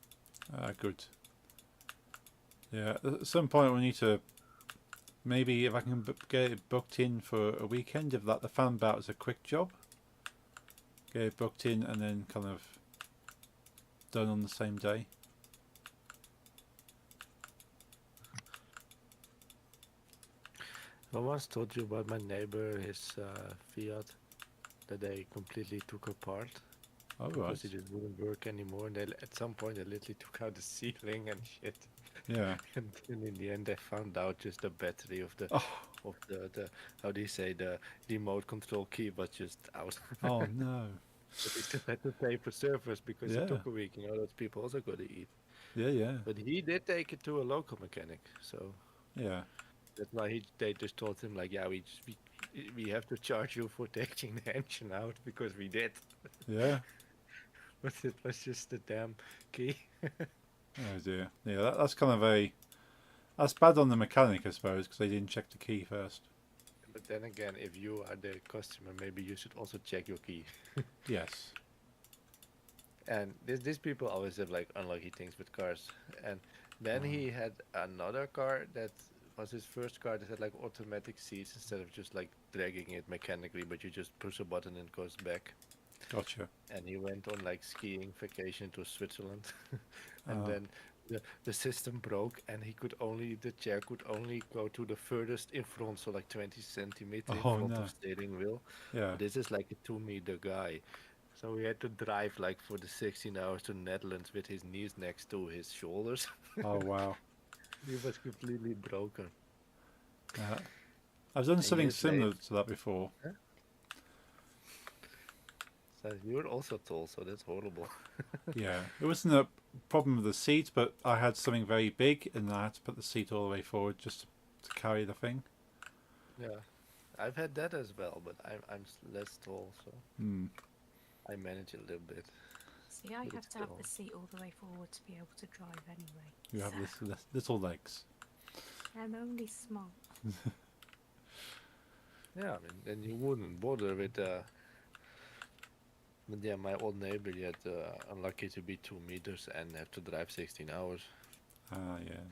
Good. Yeah, at some point we need to maybe if I can get it booked in for a weekend. If the fan belt is a quick job, get it booked in and then kind of done on the same day. I once told you about my neighbor, his Fiat, that they completely took apart Oh right. because it just wouldn't work anymore. And at some point, they literally took out the ceiling and shit. Yeah. And in the end, they found out just the battery of the Oh. of the how do you say, the remote control key was just out. Oh no. But they still had to pay for service because Yeah. it took a week. You know, those people also got to eat. Yeah, yeah, But he did take it to a local mechanic, so yeah. that's why they just told him like, yeah, we have to charge you for taking the engine out because we did. Yeah. But it was just the damn key. Oh dear. Yeah, that's kind of that's bad on the mechanic, I suppose, because they didn't check the key first. But then again, if you are the customer, maybe you should also check your key. Yes. And these people always have like unlucky things with cars. And then he had another car that was his first car that had like automatic seats instead of just like dragging it mechanically, but you just push a button and it goes back. Gotcha. And he went on like skiing vacation to Switzerland. And Oh. then the system broke and the chair could only go to the furthest in front, so like 20 centimeters in Oh, front no. of steering wheel. Yeah. This is like a 2-meter guy. So we had to drive like for the 16 hours to Netherlands with his knees next to his shoulders. Oh wow. He was completely broken. I've done And something years similar later- to that before. So you're also tall, so that's horrible. Yeah, it wasn't a problem with the seat, but I had something very big, and I had to put the seat all the way forward just to carry the thing. Yeah, I've had that as well, but I'm less tall, so Hmm. I manage it a little bit. See, I But have it's to have still- the seat all the way forward to be able to drive anyway. You have so this little legs. I'm only small. Yeah, I mean, then you wouldn't bother with. But yeah, my old neighbor, he had unlucky to be 2 meters and have to drive 16 hours. Ah, yeah.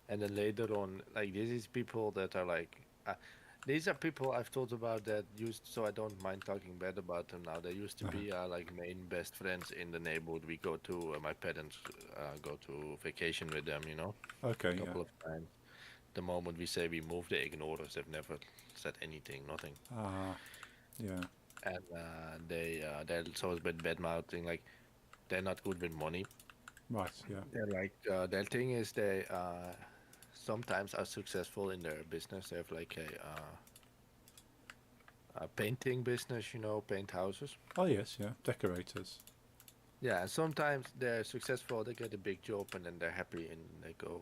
And then later on, like these people that are like, these are people I've thought about that used, so I don't mind talking bad about them now. They used to be like main best friends in the neighborhood. We go to, my parents go to vacation with them, you know, Okay, a yeah. couple of times. The moment we say we move, they ignore us. They've never said anything, nothing. Ah, yeah. And they're so bad mouthing, like they're not good with money. Right, yeah. They're like their thing is they sometimes are successful in their business. They have like a painting business, you know, paint houses. Oh, yes, yeah. Decorators. Yeah, and sometimes they're successful. They get a big job and then they're happy and they go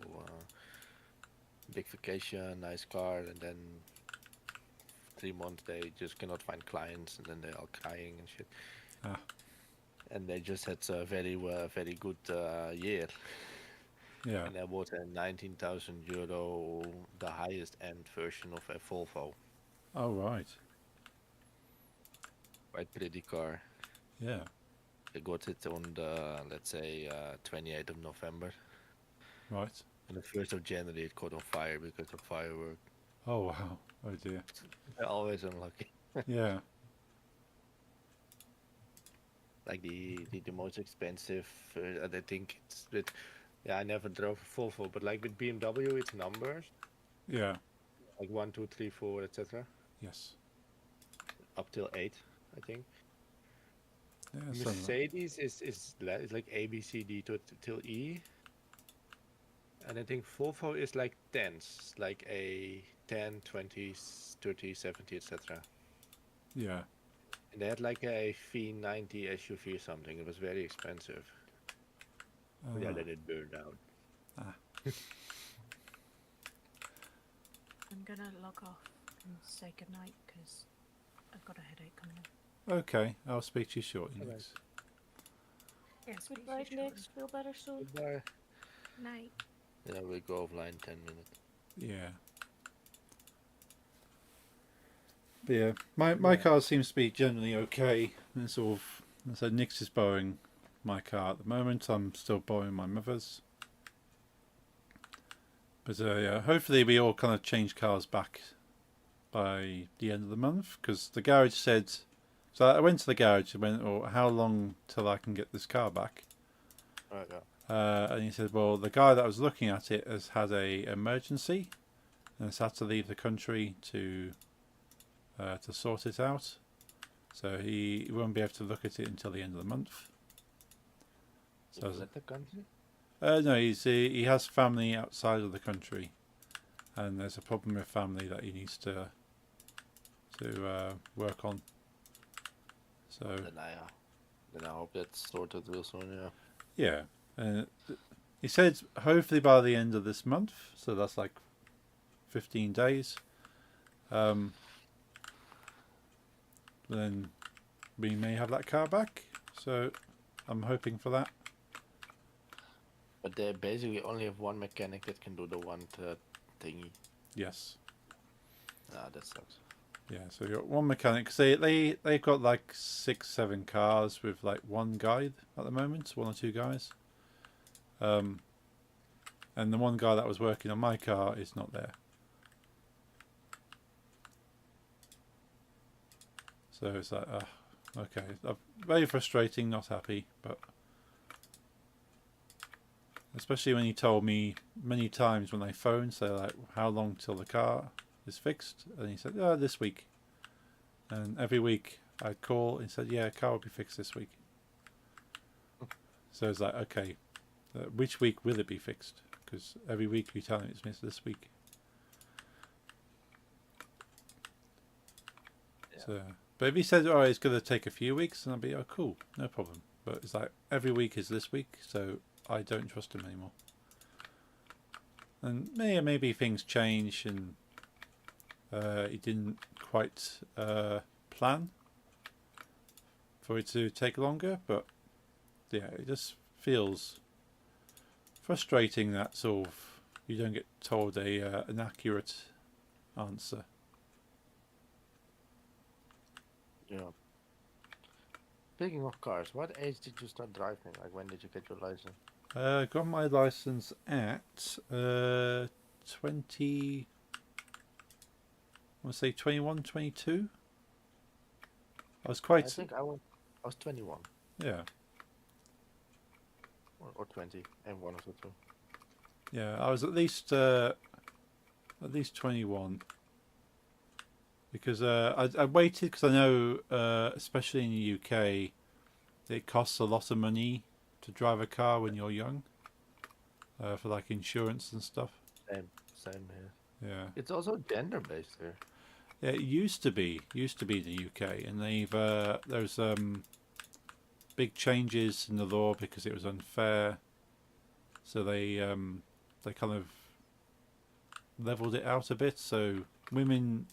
big vacation, nice car, and then 3 months they just cannot find clients and then they're all crying and shit. Ah. And they just had a very good year. Yeah. And I bought a 19,000 euro, the highest end version of a Volvo. Oh, right. Quite pretty car. Yeah. I got it on the, let's say, 28th of November. Right. And the 1st of January it caught on fire because of firework. Oh, wow. Oh, dear. They're always unlucky. Yeah. Like the most expensive, I think it's with, yeah, I never drove a Volvo, but like with BMW it's numbers. Yeah. like 1, 2, 3, 4, etc. Yes. Up till 8, I think. Yeah. something like- Mercedes is like A, B, C, D till E. And I think Volvo is like tens, like a 10, 20, 30, 70, etc. Yeah. And they had like a V90 SUV or something. It was very expensive. But yeah, Ah. then it burned down. I'm gonna log off and say goodnight because I've got a headache coming on. Okay. I'll speak to you shortly. Alright. Nix. Yeah, speak to you Goodbye, shortly. Nix. Feel better soon. Goodbye. Night. Yeah, we'll go offline 10 minutes. Yeah. But yeah, my Yeah. car seems to be generally okay. And sort of, so Nix is borrowing my car at the moment. I'm still borrowing my mother's. But yeah, hopefully we all kind of change cars back by the end of the month, because the garage said. So I went to the garage and went, "Oh, how long till I can get this car back?" Right, yeah. And he said, "Well, the guy that was looking at it has had a emergency, and has had to leave the country to sort it out. So he won't be able to look at it until the end of the month." So Is that the country? no, he has family outside of the country, and there's a problem with family that he needs to work on. So Then I hope that's sorted real soon, yeah. yeah, he said hopefully by the end of this month. So that's like 15 days. Then we may have that car back. So I'm hoping for that. But they basically only have one mechanic that can do the one thingy. Yes. Ah, that sucks. Yeah, so you got one mechanic. 'Cause they've got like 6-7 cars with like one guy at the moment, 1 or 2 guys. And the one guy that was working on my car is not there. So it's like, okay, very frustrating, not happy, but especially when he told me many times when they phoned, say like, how long till the car is fixed? And he said, this week. And every week I'd call and said, yeah, car will be fixed this week. So it's like, okay, which week will it be fixed? Because every week we tell him it's missed this week. Yeah. So, but if he said, oh, it's going to take a few weeks, then I'd be, oh, cool, no problem. But it's like, every week is this week, so I don't trust him anymore. And maybe things change and he didn't quite plan for it to take longer, but yeah, it just feels frustrating that sort of you don't get told an accurate answer. Yeah. Speaking of cars, what age did you start driving? Like, when did you get your license? Got my license at 20. I want to say 21, 22. I was quite. I think I was 21 Yeah, or 20, and one of the two. yeah. I was at least 21. Because I waited because I know, especially in the UK, it costs a lot of money to drive a car when you're young, for like insurance and stuff. Same here. Yeah, It's also gender based here. yeah. It used to be in the UK, and they've there's big changes in the law because it was unfair. So they kind of leveled it out a bit. So women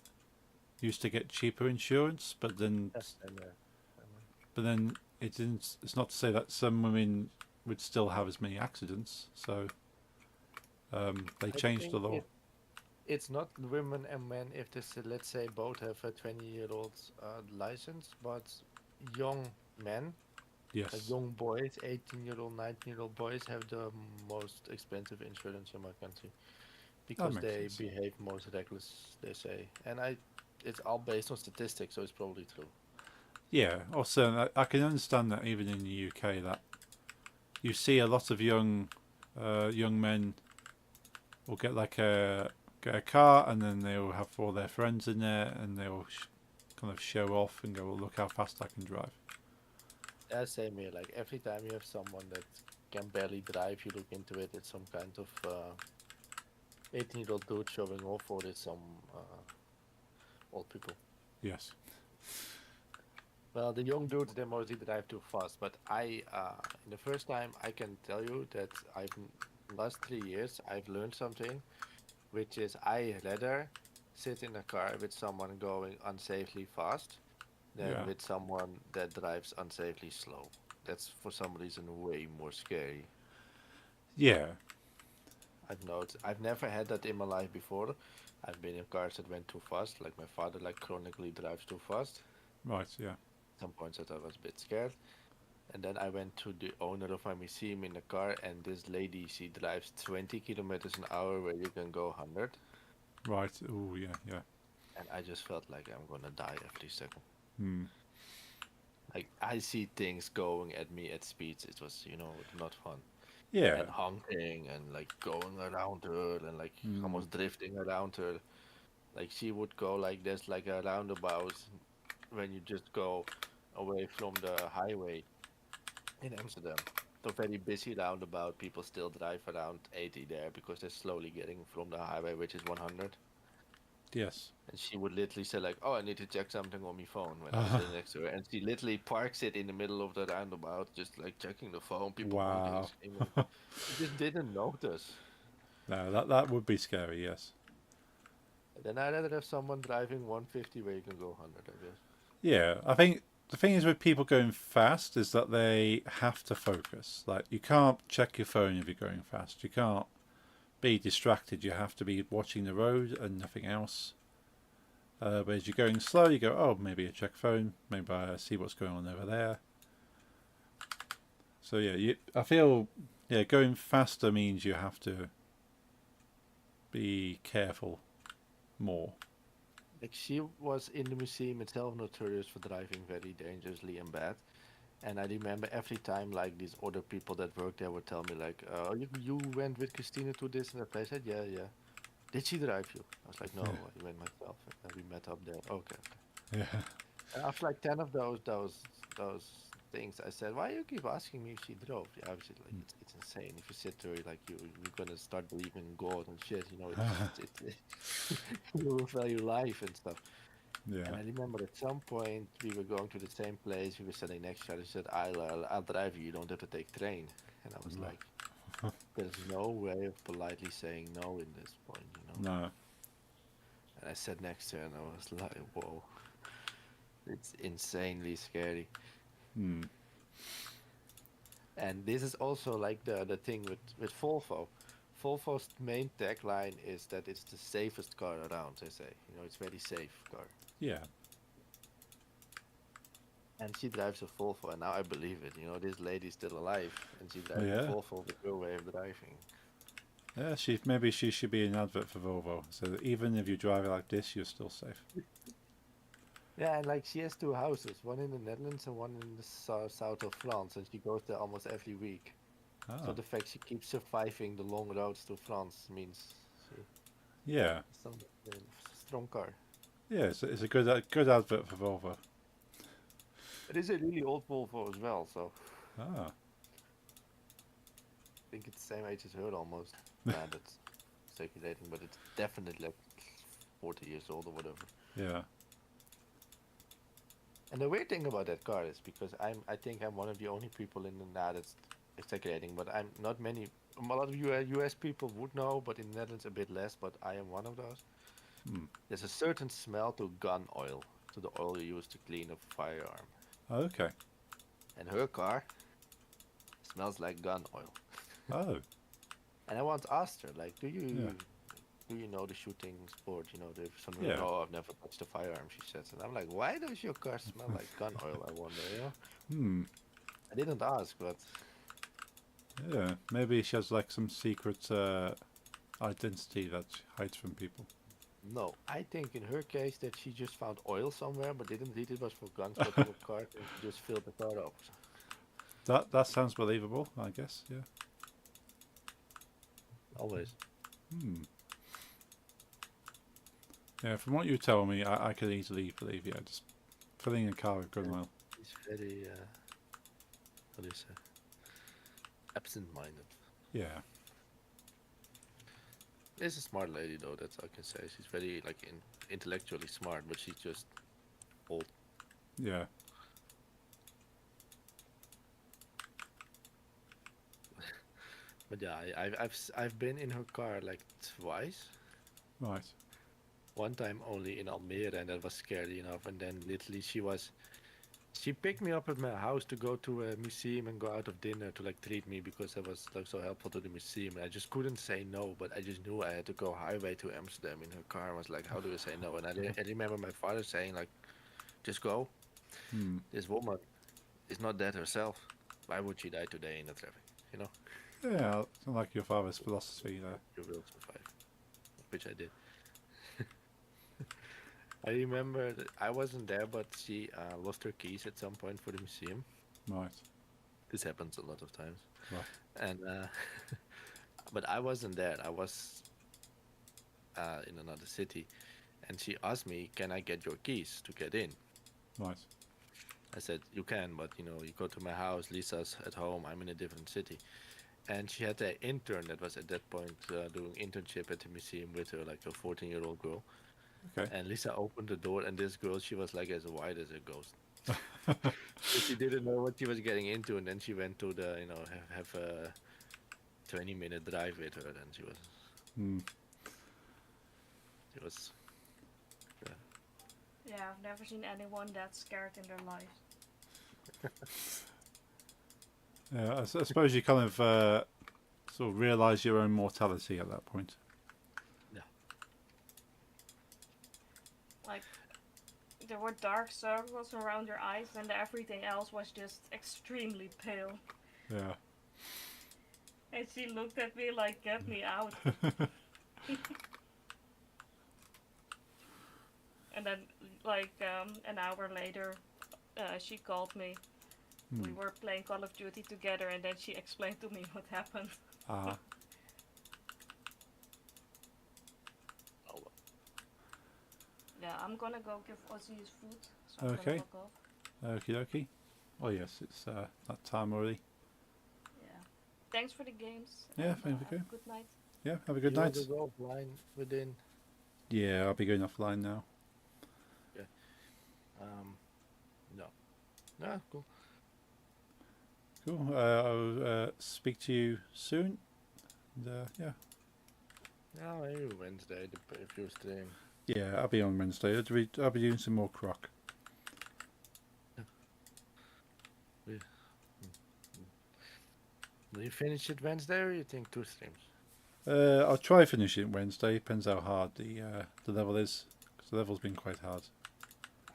used to get cheaper insurance, but then Same here. it didn't. It's not to say that some women would still have as many accidents. So they I changed the think law. It's not women and men if this, let's say, both have a 20-year-old license, but young men, like Yes. young boys, 18-year-old, 19-year-old boys have the most expensive insurance in my country because makes they sense. behave most reckless, they say. And it's all based on statistics, so it's probably true. Yeah. Also, I can understand that even in the UK that you see a lot of young men will get like get a car, and then they'll have all their friends in there, and they'll kind of show off and go, well, look how fast I can drive. Yeah, same here. Like every time you have someone that can barely drive, you look into it. It's some kind of 18-year-old dude showing off, or it's some old people. Yes. Well, the young dudes, they mostly drive too fast. But in the first time, I can tell you that last 3 years, I've learned something, which is I rather sit in a car with someone going unsafely fast than Yeah. with someone that drives unsafely slow. That's for some reason way more scary. Yeah. I've noticed. I've never had that in my life before. I've been in cars that went too fast, like my father, like chronically drives too fast. Right. Yeah. At some points I was a bit scared. And then I went to the owner of my museum in the car, and this lady, she drives 20 kilometers an hour where you can go 100. Right. Oh, yeah. Yeah. And I just felt like I'm gonna die every second. Hmm. Like I see things going at me at speeds. It was, not fun. Yeah. And honking and like going around her and like almost drifting around her. Like she would go like this, like a roundabout when you just go away from the highway in Amsterdam. The very busy roundabout, people still drive around 80 there because they're slowly getting from the highway, which is 100. Yes. And she would literally say like, "Oh, I need to check something on my phone," when I was sitting next to her. And she literally parks it in the middle of the roundabout, just like checking the phone. People honking and Wow. screaming. She just didn't notice. No, that would be scary. Yes. And then I'd rather have someone driving 150 where you can go 100, I guess. Yeah. I think the thing is with people going fast is that they have to focus. Like you can't check your phone if you're going fast. You can't be distracted. You have to be watching the road and nothing else. But as you're going slow, you go, oh, maybe I check phone. Maybe I see what's going on over there. So yeah, I feel going faster means you have to be careful more. Like she was in the museum itself notorious for driving very dangerously and bad. And I remember every time like these other people that work there would tell me like, "Oh, you went with Christina to this and that place." I said, yeah. Did she drive you? I was like, no, I went myself. And we met up there. Okay. Yeah. And after like 10 of those things, I said, why you keep asking me if she drove? Yeah, obviously, like it's insane. If you sit there, like you're gonna start believing in God and shit. You will value life and stuff. Yeah. And I remember at some point we were going to the same place. We were sitting next to each other. She said, I'll drive you. You don't have to take train. And I was like, there's no way of politely saying no in this point, No. And I sat next to her and I was like, whoa, it's insanely scary. Hmm. And this is also like the thing with Volvo. Volvo's main tagline is that it's the safest car around, they say. It's very safe car. Yeah. And she drives a Volvo, and now I believe it. This lady's still alive, and she drives Yeah. a Volvo with her way of driving. Yeah. Maybe she should be an advert for Volvo, so that even if you drive it like this, you're still safe. Yeah, and like she has 2 houses, one in the Netherlands and one in the south of France, and she goes there almost every week. Ah. So the fact she keeps surviving the long roads to France means Yeah. some strong car. Yeah. It's a good advert for Volvo. It is a really old Volvo as well, so Ah. I think it's the same age as her almost. Yeah, that's speculating, but it's definitely like 40 years old or whatever. Yeah. And the weird thing about that car is because I think I'm one of the only people in the that's exaggerating, but I'm not many. A lot of US people would know, but in the Netherlands a bit less. But I am one of those. There's a certain smell to gun oil, to the oil you use to clean a firearm. Okay. And her car smells like gun oil. Oh. And I once asked her, like, do you Yeah. know the shooting sport? There's some. Yeah. Oh, I've never touched a firearm, she says. And I'm like, why does your car smell like gun oil? I wonder. I didn't ask, but Yeah. Maybe she has like some secret identity that she hides from people. no. I think in her case that she just found oil somewhere, but didn't read it was for guns, but for a car, and she just filled the car up. That sounds believable, I guess. Yeah. Always. Yeah, from what you tell me, I could easily believe, yeah, just filling a car with good oil. He's very, what do you say? Absent-minded. Yeah. She's a smart lady, though. That's all I can say. She's very like intellectually smart, but she's just old. Yeah. But yeah, I've been in her car like twice. Right. One time only in Almere, and that was scary enough. And then literally she picked me up at my house to go to a museum and go out of dinner to like treat me because I was like so helpful to the museum. And I just couldn't say no, but I just knew I had to go highway to Amsterdam in her car. I was like, how do you say no? And I remember my father saying like, just go. Hmm. This woman is not dead herself. Why would she die today in the traffic? You know, Yeah, I like your father's philosophy there. you will survive, which I did. I remember that I wasn't there, but she lost her keys at some point for the museum. Right. This happens a lot of times. Right. And but I wasn't there. I was in another city, and she asked me, "Can I get your keys to get in?" Right. I said, "You can, but you know, you go to my house. Lisa's at home. I'm in a different city." And she had an intern that was at that point doing internship at the museum with her, like a 14-year-old girl. Okay. And Lisa opened the door, and this girl, she was like as white as a ghost. She didn't know what she was getting into, and then she went to the, you know, have a 20-minute drive with her, and she was, Hmm. Yeah, I've never seen anyone that scared in their life. Yeah, I suppose you kind of sort of realise your own mortality at that point. Like, there were dark circles around her eyes, and everything else was just extremely pale. Yeah. And she looked at me like, get me out. And then, like, an hour later, she called me. We Hmm. were playing Call of Duty together, and then she explained to me what happened. Ah. Oh, well. Yeah, I'm gonna go give Ozzy his food. So I'm Okay. gonna log off. Okie dokie. Oh yes, it's that time already. Yeah. Thanks for the games. Yeah, and, thank you. have a good night. Yeah, have a good You want night. to go offline within. Yeah, I'll be going offline now. No. Yeah, cool. Cool. I'll speak to you soon. And, yeah. Yeah, maybe Wednesday if you stream. Yeah, I'll be on Wednesday. I'll be doing some more croc. Will you finish it Wednesday, or you think 2 streams? I'll try finishing Wednesday. Depends how hard the level is. 'Cause the level's been quite hard.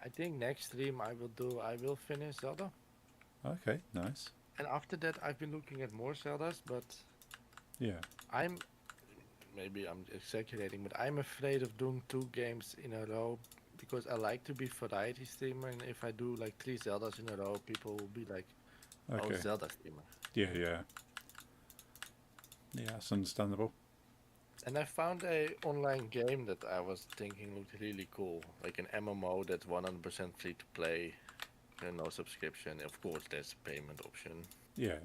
I think next stream I will finish Zelda. Okay, nice. And after that I've been looking at more Zeldas, but Yeah. maybe I'm exaggerating, but I'm afraid of doing 2 games in a row because I like to be variety streamer, and if I do like 3 Zeldas in a row, people will be like, "Oh, Okay. Zelda streamer." Yeah, yeah. Yeah, it's understandable. And I found a online game that I was thinking looked really cool, like an MMO that's 100% free to play, and no subscription. Of course, there's a payment option, Yeah.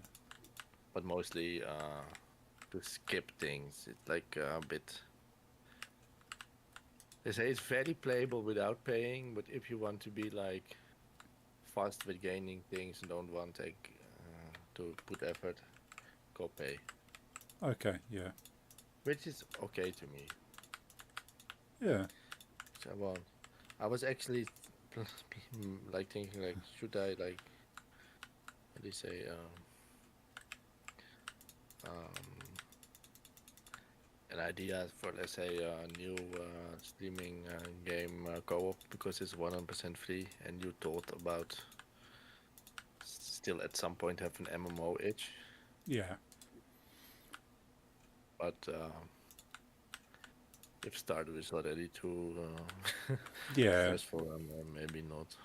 but mostly to skip things. It's like a bit. They say it's very playable without paying, but if you want to be like fast with gaining things and don't want to put effort, go pay, Okay, yeah. which is okay to me. Yeah. So, well, I was actually like thinking like, should I like, what do you say, an idea for, let's say, a new streaming game co-op, because it's 100% free, and you thought about still at some point have an MMO itch, Yeah. but if Stardew is already too Yeah. stressful, maybe not.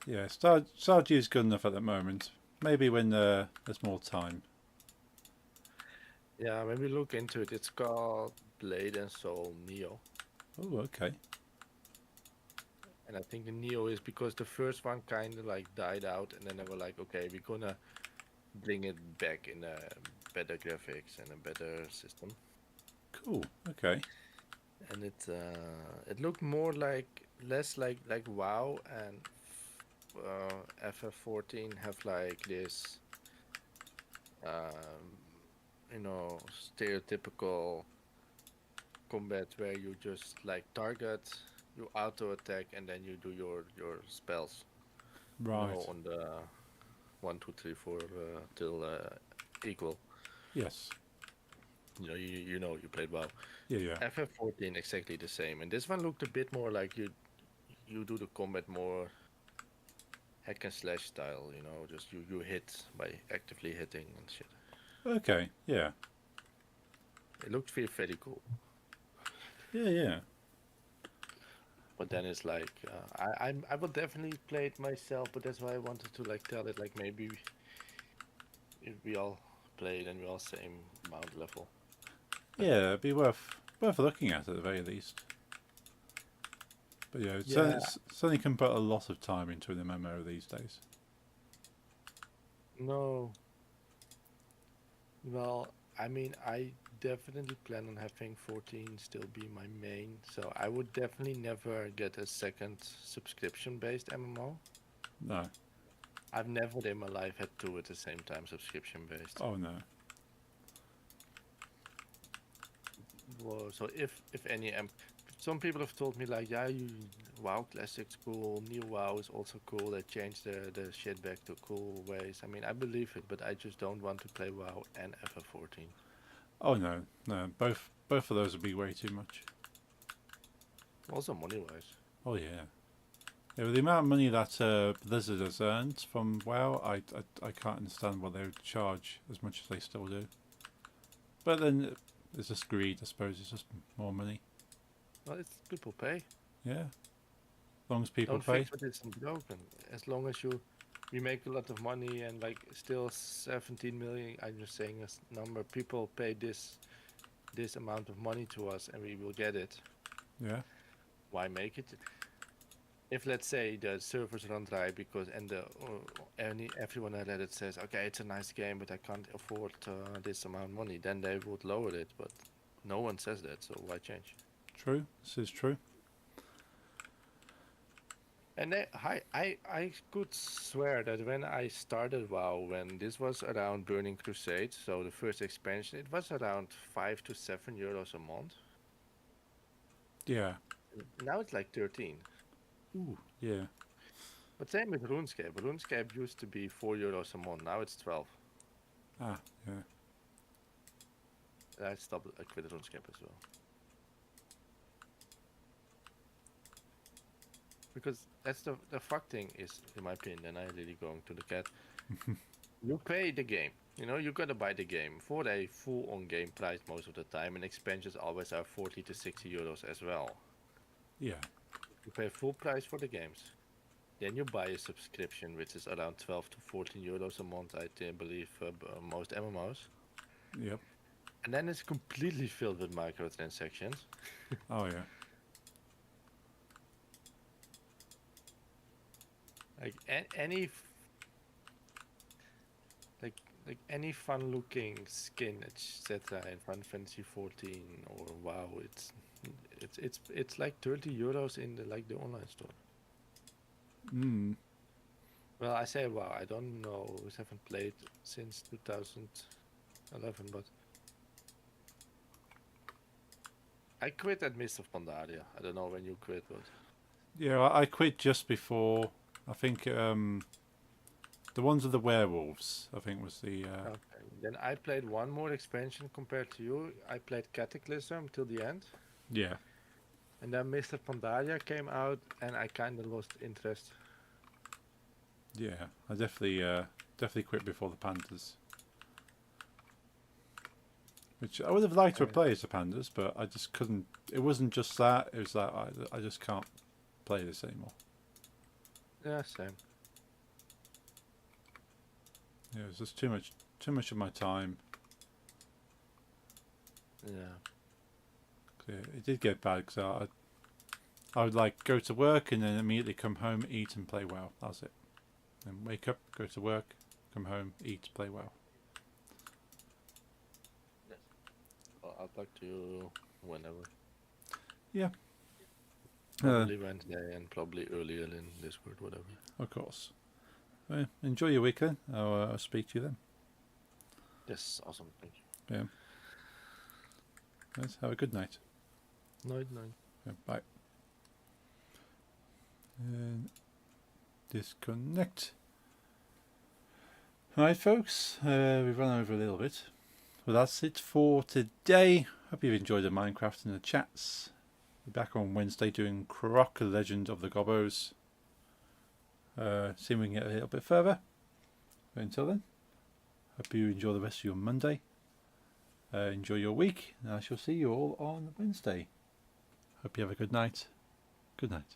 Yeah. Stardew is good enough at the moment. Maybe when there's more time. Yeah, maybe look into it. It's called Blade and Soul Neo. Oh, okay. And I think the Neo is because the first one kind of like died out, and then they were like, okay, we're gonna bring it back in a better graphics and a better system. Cool. Okay. And it looked more like less like WoW and FF14 have like this stereotypical combat where you just like target, you auto attack, and then you do your spells. Right. On the 1, 2, 3, 4 till equal. Yes. You played WoW. Yeah. FF14 exactly the same, and this one looked a bit more like you do the combat more hack and slash style. Just you hit by actively hitting and shit. Okay. Yeah. It looked very cool. Yeah. But then it's like I will definitely play it myself, but that's why I wanted to like tell it like maybe if we all play, then we all same amount level. Yeah, it'd be worth looking at the very least. But yeah, certainly can put a lot of time into an MMO these days. No. Well, I mean, I definitely plan on having 14 still be my main, so I would definitely never get a second subscription-based MMO. No. I've never in my life had two at the same time subscription-based. Oh no. Well, so if any, some people have told me like, yeah, WoW Classic's cool, New WoW is also cool. They changed the shit back to cool ways. I mean, I believe it, but I just don't want to play WoW and FF14. Oh no. Both of those would be way too much. Also money-wise. Oh yeah. Yeah, with the amount of money that Blizzard has earned from WoW, I can't understand why they would charge as much as they still do. But then it's just greed, I suppose. It's just more money. Well, it's people pay. Yeah. As long as people Don't pay. fix what isn't broken. As long as we make a lot of money and like still 17 million. I'm just saying a number. People pay this amount of money to us, and we will get it. Yeah. Why make it? If let's say the servers run dry because everyone at Reddit says, okay, it's a nice game, but I can't afford this amount of money, then they would lower it. But no one says that, so why change? True. This is true. And I could swear that when I started WoW, when this was around Burning Crusade, so the first expansion, it was around 5 to 7 euros a month. Yeah. Now it's like 13. Ooh. Yeah. But same with RuneScape. RuneScape used to be 4 euros a month. Now it's 12. Ah. Yeah. I quit RuneScape as well. Because that's the fuck thing is, in my opinion, and I'm really going to the cat. You pay the game. You gotta buy the game for a full on game price most of the time, and expansions always are 40 to 60 euros as well. Yeah. You pay full price for the games. Then you buy a subscription, which is around 12 to 14 euros a month, I believe, most MMOs. Yep. And then it's completely filled with microtransactions. Oh yeah. Like any fun-looking skin, etc. in Final Fantasy 14 or WoW, it's like 30 euros in the online store. Mm. Well, I say WoW. I don't know. We haven't played since 2011, but I quit at Mist of Pandaria. I don't know when you quit, but Yeah, I quit just before. I think the ones with the werewolves, I think, was the. okay. Then I played one more expansion compared to you. I played Cataclysm till the end, Yeah. and then Mr. Pandaria came out, and I kind of lost interest. Yeah, I definitely quit before the Pandas. Which I would have liked to have played as the Pandas, but I just couldn't. It wasn't just that; it was that I just can't play this anymore. Yeah, same. Yeah, it was just too much of my time. Yeah. Yeah, it did get bad because I would like go to work and then immediately come home, eat and play WoW. That's it. Then wake up, go to work, come home, eat, play WoW. Well, I'll talk to you whenever. Yeah. Probably Wednesday and probably earlier in Discord, whatever. Of course. Enjoy your weekend. I'll speak to you then. Yes, awesome. Thank you. Yeah. Let's have a good night. Night. Yeah, bye. And disconnect. Alright folks, we've run over a little bit. Well, that's it for today. Hope you've enjoyed the Minecraft and the chats. We're back on Wednesday doing Croc, Legend of the Gobbos. See if we can get a little bit further. But until then, hope you enjoy the rest of your Monday. Enjoy your week, and I shall see you all on Wednesday. Hope you have a good night. Good night.